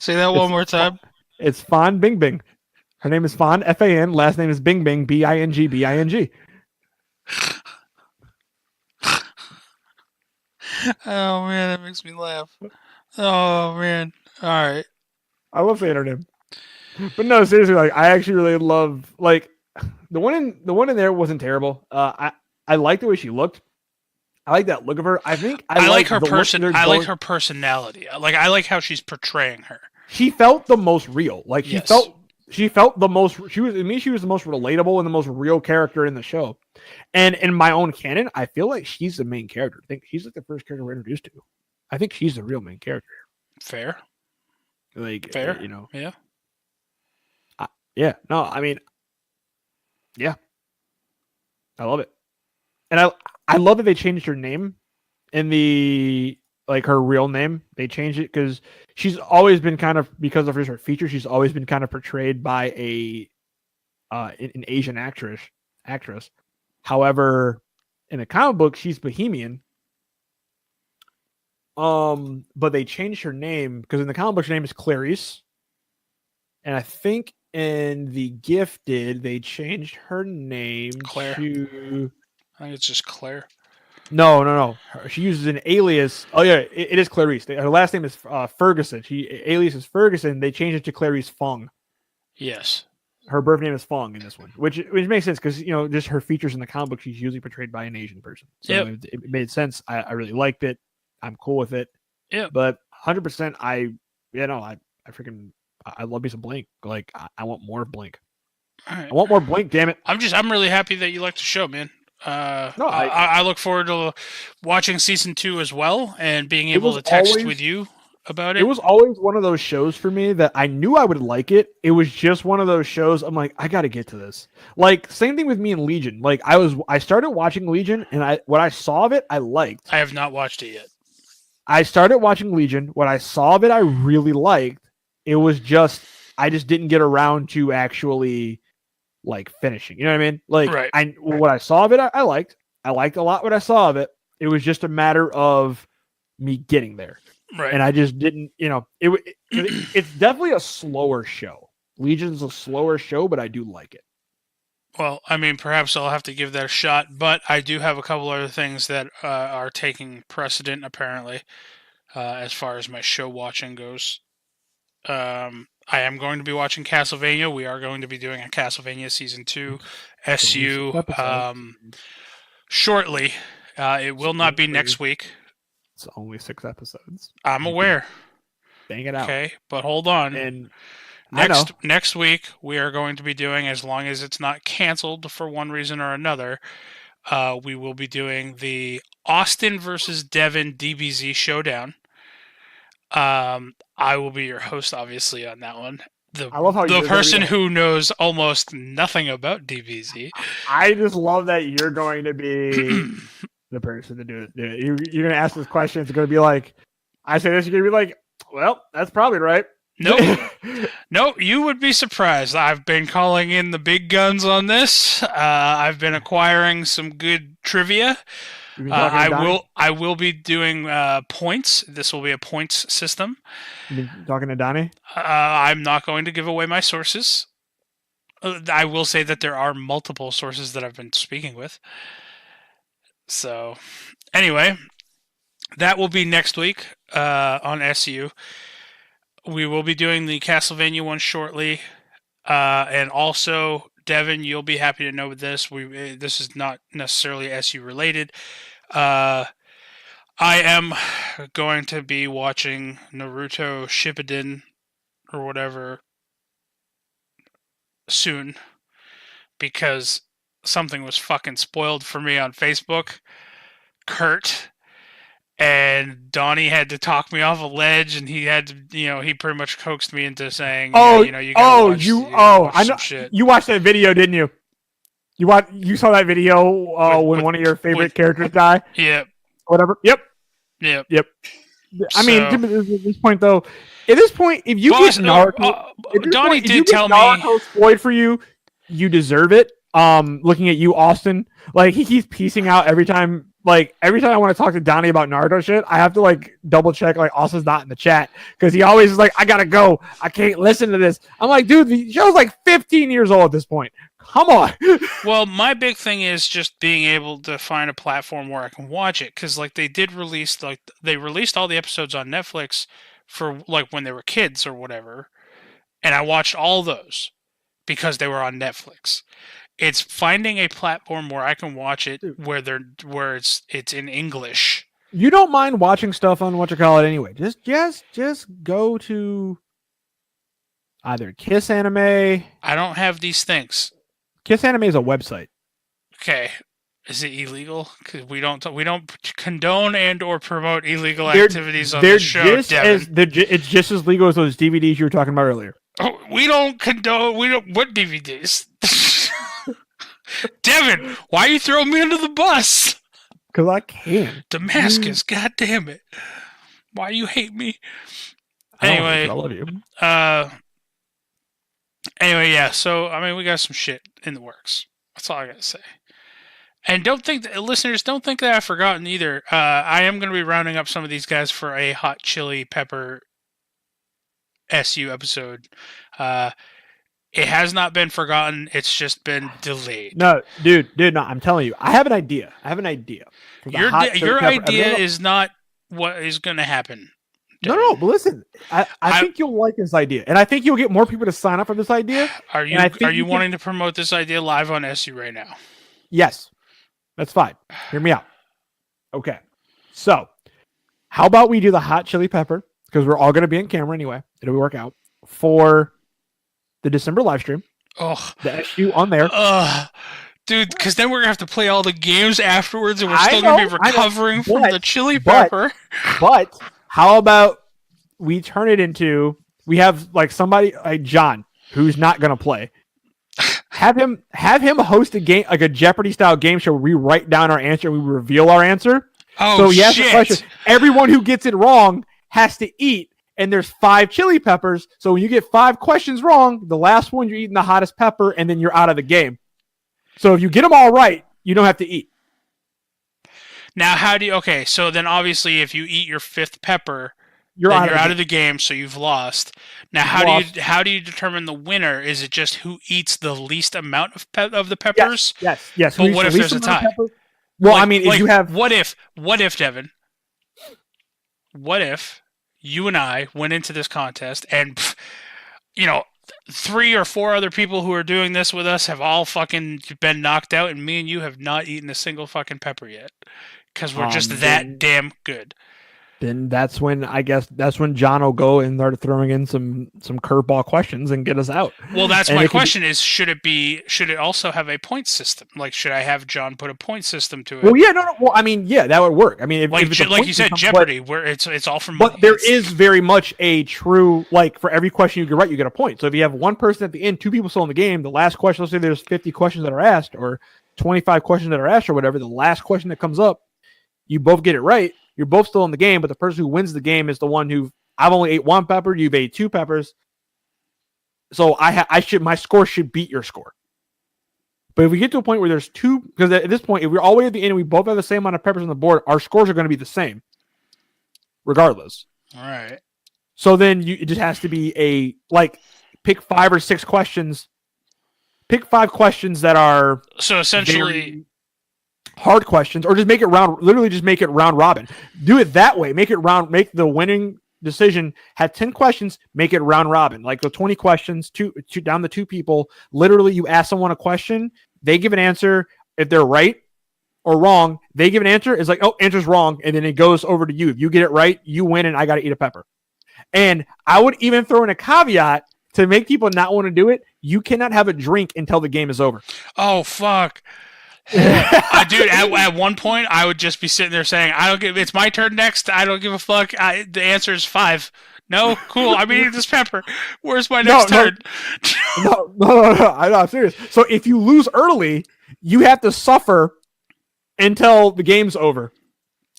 Speaker 2: Say that one more time.
Speaker 3: It's Fan Bingbing. Her name is Fan, Fan. Last name is Bingbing, Bing.
Speaker 2: Oh man, that makes me laugh. Oh man. All right.
Speaker 3: I love saying her name. But no, seriously, like I actually really love like the one in there wasn't terrible. I like the way she looked. I like that look of her. I think I like her person.
Speaker 2: I like her personality. Like I like how she's portraying her.
Speaker 3: She felt the most real. Like she felt She felt the most. She was the most relatable and the most real character in the show. And in my own canon, I feel like she's the main character. I think she's like the first character we're introduced to. I think she's the real main character.
Speaker 2: Fair.
Speaker 3: Like,
Speaker 2: Fair.
Speaker 3: you know.
Speaker 2: Yeah.
Speaker 3: Yeah. No, I mean, yeah. I love it. And I love that they changed her name in the, like, her real name. They changed it because she's always been kind of, because of her feature, she's always been kind of portrayed by an Asian actress. However, in the comic book, she's Bohemian. But they changed her name because in the comic book, her name is Clarice. And I think in the Gifted, they changed her name
Speaker 2: Claire.
Speaker 3: to.
Speaker 2: I think it's just Claire.
Speaker 3: No. She uses an alias. Oh yeah, it is Clarice. Her last name is Ferguson. Alias is Ferguson. They changed it to Clarice Fung.
Speaker 2: Yes.
Speaker 3: Her birth name is Fung in this one, which makes sense because, you know, just her features in the comic book, she's usually portrayed by an Asian person. So it made sense. I really liked it. I'm cool with it.
Speaker 2: Yeah.
Speaker 3: But 100%, I love me some Blink. Like, I want more of Blink.
Speaker 2: Right.
Speaker 3: I want more Blink. Damn it.
Speaker 2: I'm really happy that you like the show, man.
Speaker 3: No,
Speaker 2: I look forward to watching season 2 as well and being able to text with you about it.
Speaker 3: It was always one of those shows for me that I knew I would like it. It was just one of those shows. I'm like, I got to get to this. Like, same thing with me and Legion. Like, I started watching Legion, and what I saw of it, I liked.
Speaker 2: I have not watched it yet.
Speaker 3: I started watching Legion. What I saw of it, I really liked. It was just, I just didn't get around to actually, like, finishing. You know what I mean? Like,
Speaker 2: right.
Speaker 3: What I saw of it, I liked. I liked a lot what I saw of it. It was just a matter of me getting there.
Speaker 2: Right.
Speaker 3: And I just didn't, you know, it's definitely a slower show. Legion's a slower show, but I do like it.
Speaker 2: Well, I mean, perhaps I'll have to give that a shot, but I do have a couple other things that are taking precedent, apparently, as far as my show watching goes. I am going to be watching Castlevania. We are going to be doing a Castlevania Season 2 SU shortly. It will not be next week.
Speaker 3: It's only 6 episodes.
Speaker 2: I'm aware.
Speaker 3: Bang it out.
Speaker 2: Okay, but hold on.
Speaker 3: And
Speaker 2: next week, we are going to be doing, as long as it's not canceled for one reason or another, we will be doing the Austin versus Devin DBZ Showdown. I will be your host, obviously, on that one.
Speaker 3: I love how
Speaker 2: the person who knows almost nothing about DBZ.
Speaker 3: I just love that you're going to be the person to do it. You're going to ask this question. It's going to be like, I say this, you're going to be like, well, that's probably right.
Speaker 2: Nope. No, you would be surprised. I've been calling in the big guns on this. I've been acquiring some good trivia. I will be doing points. This will be a points system.
Speaker 3: You been talking to Donnie?
Speaker 2: I'm not going to give away my sources. I will say that there are multiple sources that I've been speaking with. So, anyway, that will be next week on SU. We will be doing the Castlevania one shortly. And also, Devin, you'll be happy to know this. This is not necessarily SU related. I am going to be watching Naruto Shippuden or whatever soon because something was fucking spoiled for me on Facebook. Kurt and Donnie had to talk me off a ledge, and he had to, he pretty much coaxed me into saying, you gotta watch some shit.
Speaker 3: You watched that video, didn't you? You saw that video when one of your favorite characters died?
Speaker 2: Yep.
Speaker 3: Whatever. Yep. I mean, at this point, though, if you get Naruto,
Speaker 2: Donnie did tell me
Speaker 3: Naruto spoiled for you, you deserve it. Looking at you, Austin, like he keeps piecing out every time. Like every time I want to talk to Donnie about Naruto shit, I have to like double check like Austin's not in the chat because he always is like, I gotta go. I can't listen to this. I'm like, dude, the show's like 15 years old at this point. Come on.
Speaker 2: Well, my big thing is just being able to find a platform where I can watch it because like they released all the episodes on Netflix for like when they were kids or whatever, and I watched all those because they were on Netflix. It's finding a platform where I can watch it where it's in English.
Speaker 3: You don't mind watching stuff on what you call it anyway. Just go to either Kiss Anime.
Speaker 2: I don't have these things.
Speaker 3: Kiss Anime is a website.
Speaker 2: Okay. Is it illegal? Because we don't condone and or promote illegal
Speaker 3: They're-
Speaker 2: activities on this show,
Speaker 3: just
Speaker 2: Devin.
Speaker 3: it's just as legal as those DVDs you were talking about earlier.
Speaker 2: Oh, we don't condone. We don't. What DVDs? Devin, why are you throwing me under the bus?
Speaker 3: Because I can.
Speaker 2: Damascus, god damn it! Why you hate me?
Speaker 3: I don't
Speaker 2: Anyway,
Speaker 3: I love you.
Speaker 2: Anyway, yeah. So I mean, we got some shit in the works. That's all I gotta say. And listeners, don't think that I've forgotten either. I am going to be rounding up some of these guys for a hot chili pepper SU episode. It has not been forgotten. It's just been delayed.
Speaker 3: No, dude, no. I'm telling you, I have an idea. For the
Speaker 2: Your
Speaker 3: hot chili
Speaker 2: your
Speaker 3: pepper-
Speaker 2: idea is not what is going to happen.
Speaker 3: No, but listen, I think you'll like this idea, and I think you'll get more people to sign up for this idea.
Speaker 2: Are you
Speaker 3: And I think
Speaker 2: are you
Speaker 3: you
Speaker 2: wanting to promote this idea live on SU right now?
Speaker 3: Yes, that's fine. Hear me out. Okay, so how about we do the hot chili pepper, because we're all going to be in camera anyway. It'll work out for the December live stream.
Speaker 2: Oh,
Speaker 3: The SU on there.
Speaker 2: dude, because then we're gonna have to play all the games afterwards, and we're
Speaker 3: I
Speaker 2: still gonna be
Speaker 3: know, I know,
Speaker 2: recovering from
Speaker 3: but-
Speaker 2: the chili
Speaker 3: but-
Speaker 2: pepper.
Speaker 3: But how about we turn it into, we have like somebody like John who's not going to play. Have him host a game, like a Jeopardy style game show where we write down our answer and we reveal our answer.
Speaker 2: Oh
Speaker 3: So he asks the
Speaker 2: shit!
Speaker 3: question. Everyone who gets it wrong has to eat, and there's 5 chili peppers. So when you get 5 questions wrong, the last one you're eating the hottest pepper, and then you're out of the game. So if you get them all right, you don't have to eat.
Speaker 2: Now, how do you? Okay, so then obviously, if you eat your 5th pepper,
Speaker 3: You're
Speaker 2: then
Speaker 3: out,
Speaker 2: you're
Speaker 3: of
Speaker 2: out
Speaker 3: the
Speaker 2: of the game, so you've lost. Now, how do you determine the winner? Is it just who eats the least amount of the peppers?
Speaker 3: Yes.
Speaker 2: But
Speaker 3: Who eats
Speaker 2: what
Speaker 3: the
Speaker 2: if
Speaker 3: least
Speaker 2: there's a
Speaker 3: amount of
Speaker 2: tie?
Speaker 3: pepper? Well,
Speaker 2: Like-
Speaker 3: I mean, if
Speaker 2: like,
Speaker 3: you have
Speaker 2: what if Devin? What if you and I went into this contest and, 3 or 4 other people who are doing this with us have all fucking been knocked out, and me and you have not eaten a single fucking pepper yet, because we're just that damn good.
Speaker 3: Then that's when John will go and start throwing in some curveball questions and get us out.
Speaker 2: Well, that's
Speaker 3: And
Speaker 2: my
Speaker 3: it could be-
Speaker 2: question: is should it also have a point system? Like, should I have John put a point system to it?
Speaker 3: Well, yeah, no. Well, I mean, yeah, that would work. I mean, if it's a
Speaker 2: like
Speaker 3: point
Speaker 2: you said,
Speaker 3: system,
Speaker 2: Jeopardy, where it's all from.
Speaker 3: But there is very much a true, like, for every question you get right, you get a point. So if you have one person at the end, 2 people still in the game, the last question, let's say there's 50 questions that are asked, or 25 questions that are asked, or whatever, the last question that comes up, you both get it right. You're both still in the game, but the person who wins the game is the one who, I've only ate 1 pepper, you've ate 2 peppers. So my score should beat your score. But if we get to a point where there's 2, because at this point, if we're all the way at the end and we both have the same amount of peppers on the board, our scores are going to be the same, regardless.
Speaker 2: All right.
Speaker 3: So then it just has to be pick 5 or 6 questions. Pick 5 questions that are
Speaker 2: So essentially,
Speaker 3: very hard questions, or just make it round robin. Do it that way. Make the winning decision, have 10 questions, make it round robin. Like the 20 questions, two down to 2 people. Literally, you ask someone a question, they give an answer. If they're right or wrong, they give an answer. It's like, oh, answer's wrong. And then it goes over to you. If you get it right, you win, and I got to eat a pepper. And I would even throw in a caveat to make people not want to do it. You cannot have a drink until the game is over.
Speaker 2: oh fuck. Dude, at one point I would just be sitting there saying, it's my turn next. I don't give a fuck. The answer is 5. No, cool. I'm eating this pepper. Where's my next turn?
Speaker 3: No. I'm serious. So if you lose early, you have to suffer until the game's over.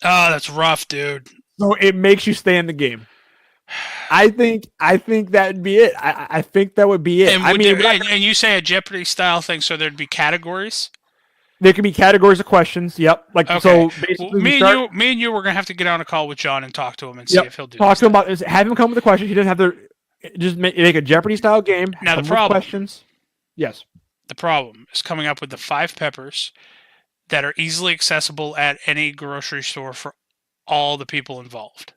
Speaker 2: Oh, that's rough, dude.
Speaker 3: So it makes you stay in the game. I think that'd be it. I think that would be it.
Speaker 2: And you say a Jeopardy style thing, so there'd be categories?
Speaker 3: There could be categories of questions. Yep. Like,
Speaker 2: Okay.
Speaker 3: so basically
Speaker 2: Me and you were gonna have to get on a call with John and talk to him and see if he'll do
Speaker 3: talk
Speaker 2: this.
Speaker 3: to him about, have him come with a question. He doesn't have to just make a Jeopardy style game.
Speaker 2: Now, the
Speaker 3: come with
Speaker 2: problem-
Speaker 3: questions. Yes.
Speaker 2: The problem is coming up with the 5 peppers that are easily accessible at any grocery store for all the people involved.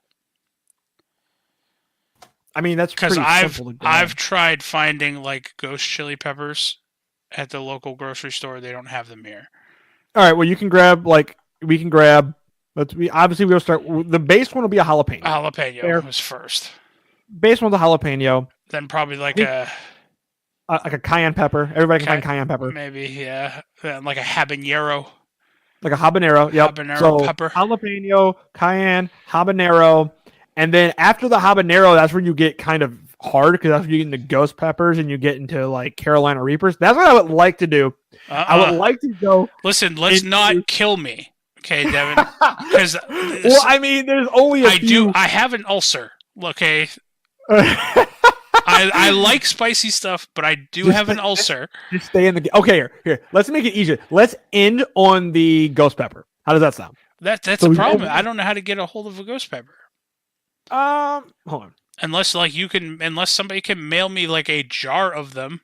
Speaker 3: I mean, that's
Speaker 2: Because
Speaker 3: pretty simple to grab.
Speaker 2: I've tried finding like ghost chili peppers at the local grocery store. They don't have them here.
Speaker 3: All right. Well, we can grab. We'll start. The base one will be a jalapeno.
Speaker 2: Jalapeno
Speaker 3: Fair.
Speaker 2: was first.
Speaker 3: Base one's a jalapeno.
Speaker 2: Then probably like
Speaker 3: think-
Speaker 2: a
Speaker 3: Like a cayenne pepper. Everybody can find cayenne pepper.
Speaker 2: maybe, yeah, like a habanero.
Speaker 3: Like a habanero. Yep.
Speaker 2: Habanero
Speaker 3: so
Speaker 2: pepper.
Speaker 3: jalapeno, cayenne, habanero, and then after the habanero, that's where you get kind of hard because that's where you get into ghost peppers and you get into like Carolina Reapers. That's what I would like to do. I would like to go.
Speaker 2: Listen, let's not kill me, okay, Devin? Because
Speaker 3: Well, I mean, there's only a few.
Speaker 2: I have an ulcer. Okay, I like spicy stuff, but I do have an ulcer.
Speaker 3: Just stay in the. Okay, here. Let's make it easier. Let's end on the ghost pepper. How does that sound?
Speaker 2: That's
Speaker 3: So
Speaker 2: the
Speaker 3: we-
Speaker 2: problem. I don't know how to get a hold of a ghost pepper.
Speaker 3: Hold on.
Speaker 2: Unless somebody can mail me like a jar of them.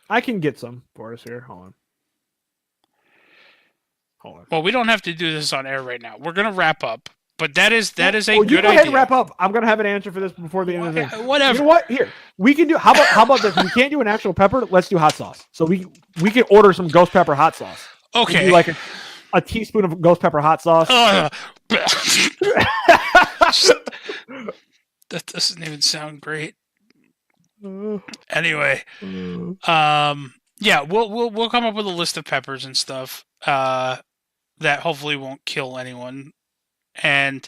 Speaker 3: I can get some for us here. Hold on.
Speaker 2: Well, we don't have to do this on air right now. We're gonna wrap up. But that is a
Speaker 3: Well,
Speaker 2: good
Speaker 3: you go ahead
Speaker 2: idea.
Speaker 3: and wrap up. I'm gonna have an answer for this before the end of the thing.
Speaker 2: Whatever.
Speaker 3: You know what? Here we can do. How about this? We can't do an actual pepper. Let's do hot sauce. So we can order some ghost pepper hot sauce. We can
Speaker 2: Okay.
Speaker 3: do like a teaspoon of ghost pepper hot sauce.
Speaker 2: That doesn't even sound great. Anyway, yeah, we'll come up with a list of peppers and stuff that hopefully won't kill anyone. And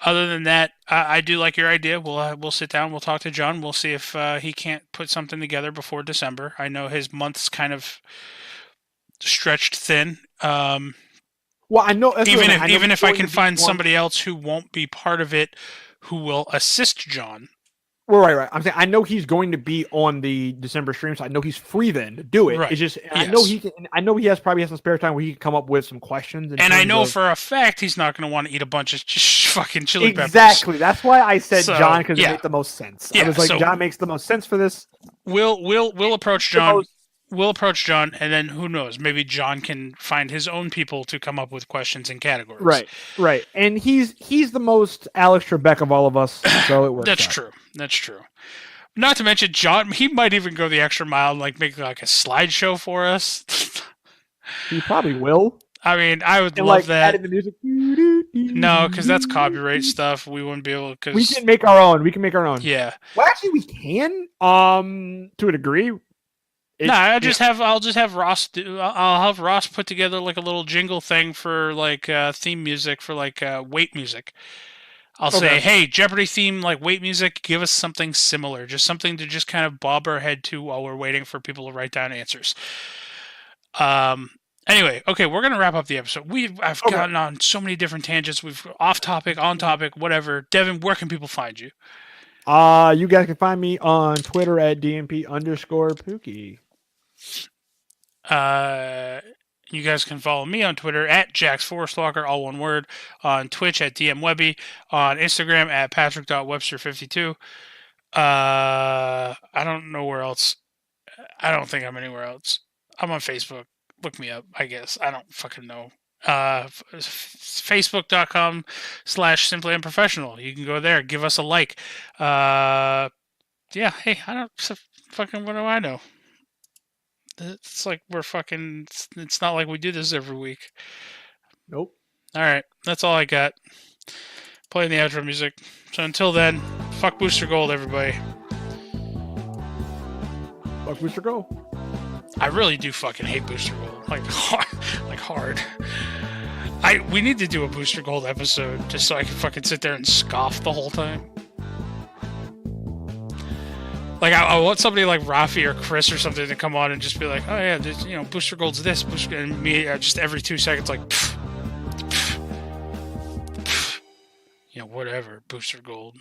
Speaker 2: other than that, I do like your idea. We'll sit down. We'll talk to John. We'll see if he can't put something together before December. I know his month's kind of stretched thin.
Speaker 3: Well, I know.
Speaker 2: Even if I can find somebody else who won't be part of it, who will assist John.
Speaker 3: Well, right. I'm saying I know he's going to be on the December stream, so I know he's free then to do it.
Speaker 2: Right.
Speaker 3: It's just I
Speaker 2: Yes.
Speaker 3: know he can. I know he has probably has some spare time where he can come up with some questions.
Speaker 2: And I know for a fact he's not going to want to eat a bunch of fucking chili peppers.
Speaker 3: Exactly. That's why I said
Speaker 2: So,
Speaker 3: John because
Speaker 2: yeah.
Speaker 3: it made the most sense.
Speaker 2: Yeah,
Speaker 3: I was like,
Speaker 2: so-
Speaker 3: John makes the most sense for this.
Speaker 2: We'll approach John. We'll approach John, and then who knows? Maybe John can find his own people to come up with questions and categories.
Speaker 3: Right. And he's the most Alex Trebek of all of us, so it works.
Speaker 2: That's
Speaker 3: out.
Speaker 2: true. Not to mention John. He might even go the extra mile and like make like a slideshow for us.
Speaker 3: He probably will.
Speaker 2: I mean, I would
Speaker 3: And
Speaker 2: love
Speaker 3: like
Speaker 2: that.
Speaker 3: added the music.
Speaker 2: No, because that's copyright stuff. We wouldn't be able. Cause
Speaker 3: We can make our own.
Speaker 2: yeah.
Speaker 3: Well, actually, we can. To a degree.
Speaker 2: I'll just have Ross do. I'll have Ross put together like a little jingle thing for like theme music for like wait music. I'll say, hey, Jeopardy theme like wait music. Give us something similar, just something to just kind of bob our head to while we're waiting for people to write down answers. Anyway, okay, we're gonna wrap up the episode. I've gotten on so many different tangents. We've off topic, on topic, whatever. Devin, where can people find you?
Speaker 3: You guys can find me on Twitter at DMP_Pookie.
Speaker 2: You guys can follow me on Twitter at JaxForestWalker, all one word, on Twitch at DMWebby, on Instagram at Patrick.Webster52. I don't know where else. I don't think I'm anywhere else. I'm on Facebook. Look me up, I guess. I don't fucking know. Facebook.com/Simply Unprofessional. You can go there. Give us a like. Yeah, hey, I don't fucking, what do I know? It's like we're fucking. It's not like we do this every week.
Speaker 3: Nope.
Speaker 2: All right, that's all I got. Playing the outro music. So until then, fuck Booster Gold, everybody.
Speaker 3: Fuck Booster Go.
Speaker 2: I really do fucking hate Booster Gold, like hard. We need to do a Booster Gold episode just so I can fucking sit there and scoff the whole time. Like I want somebody like Rafi or Chris or something to come on and just be like, oh yeah, this, Booster Gold's this, Booster, and me just every 2 seconds like, whatever, Booster Gold.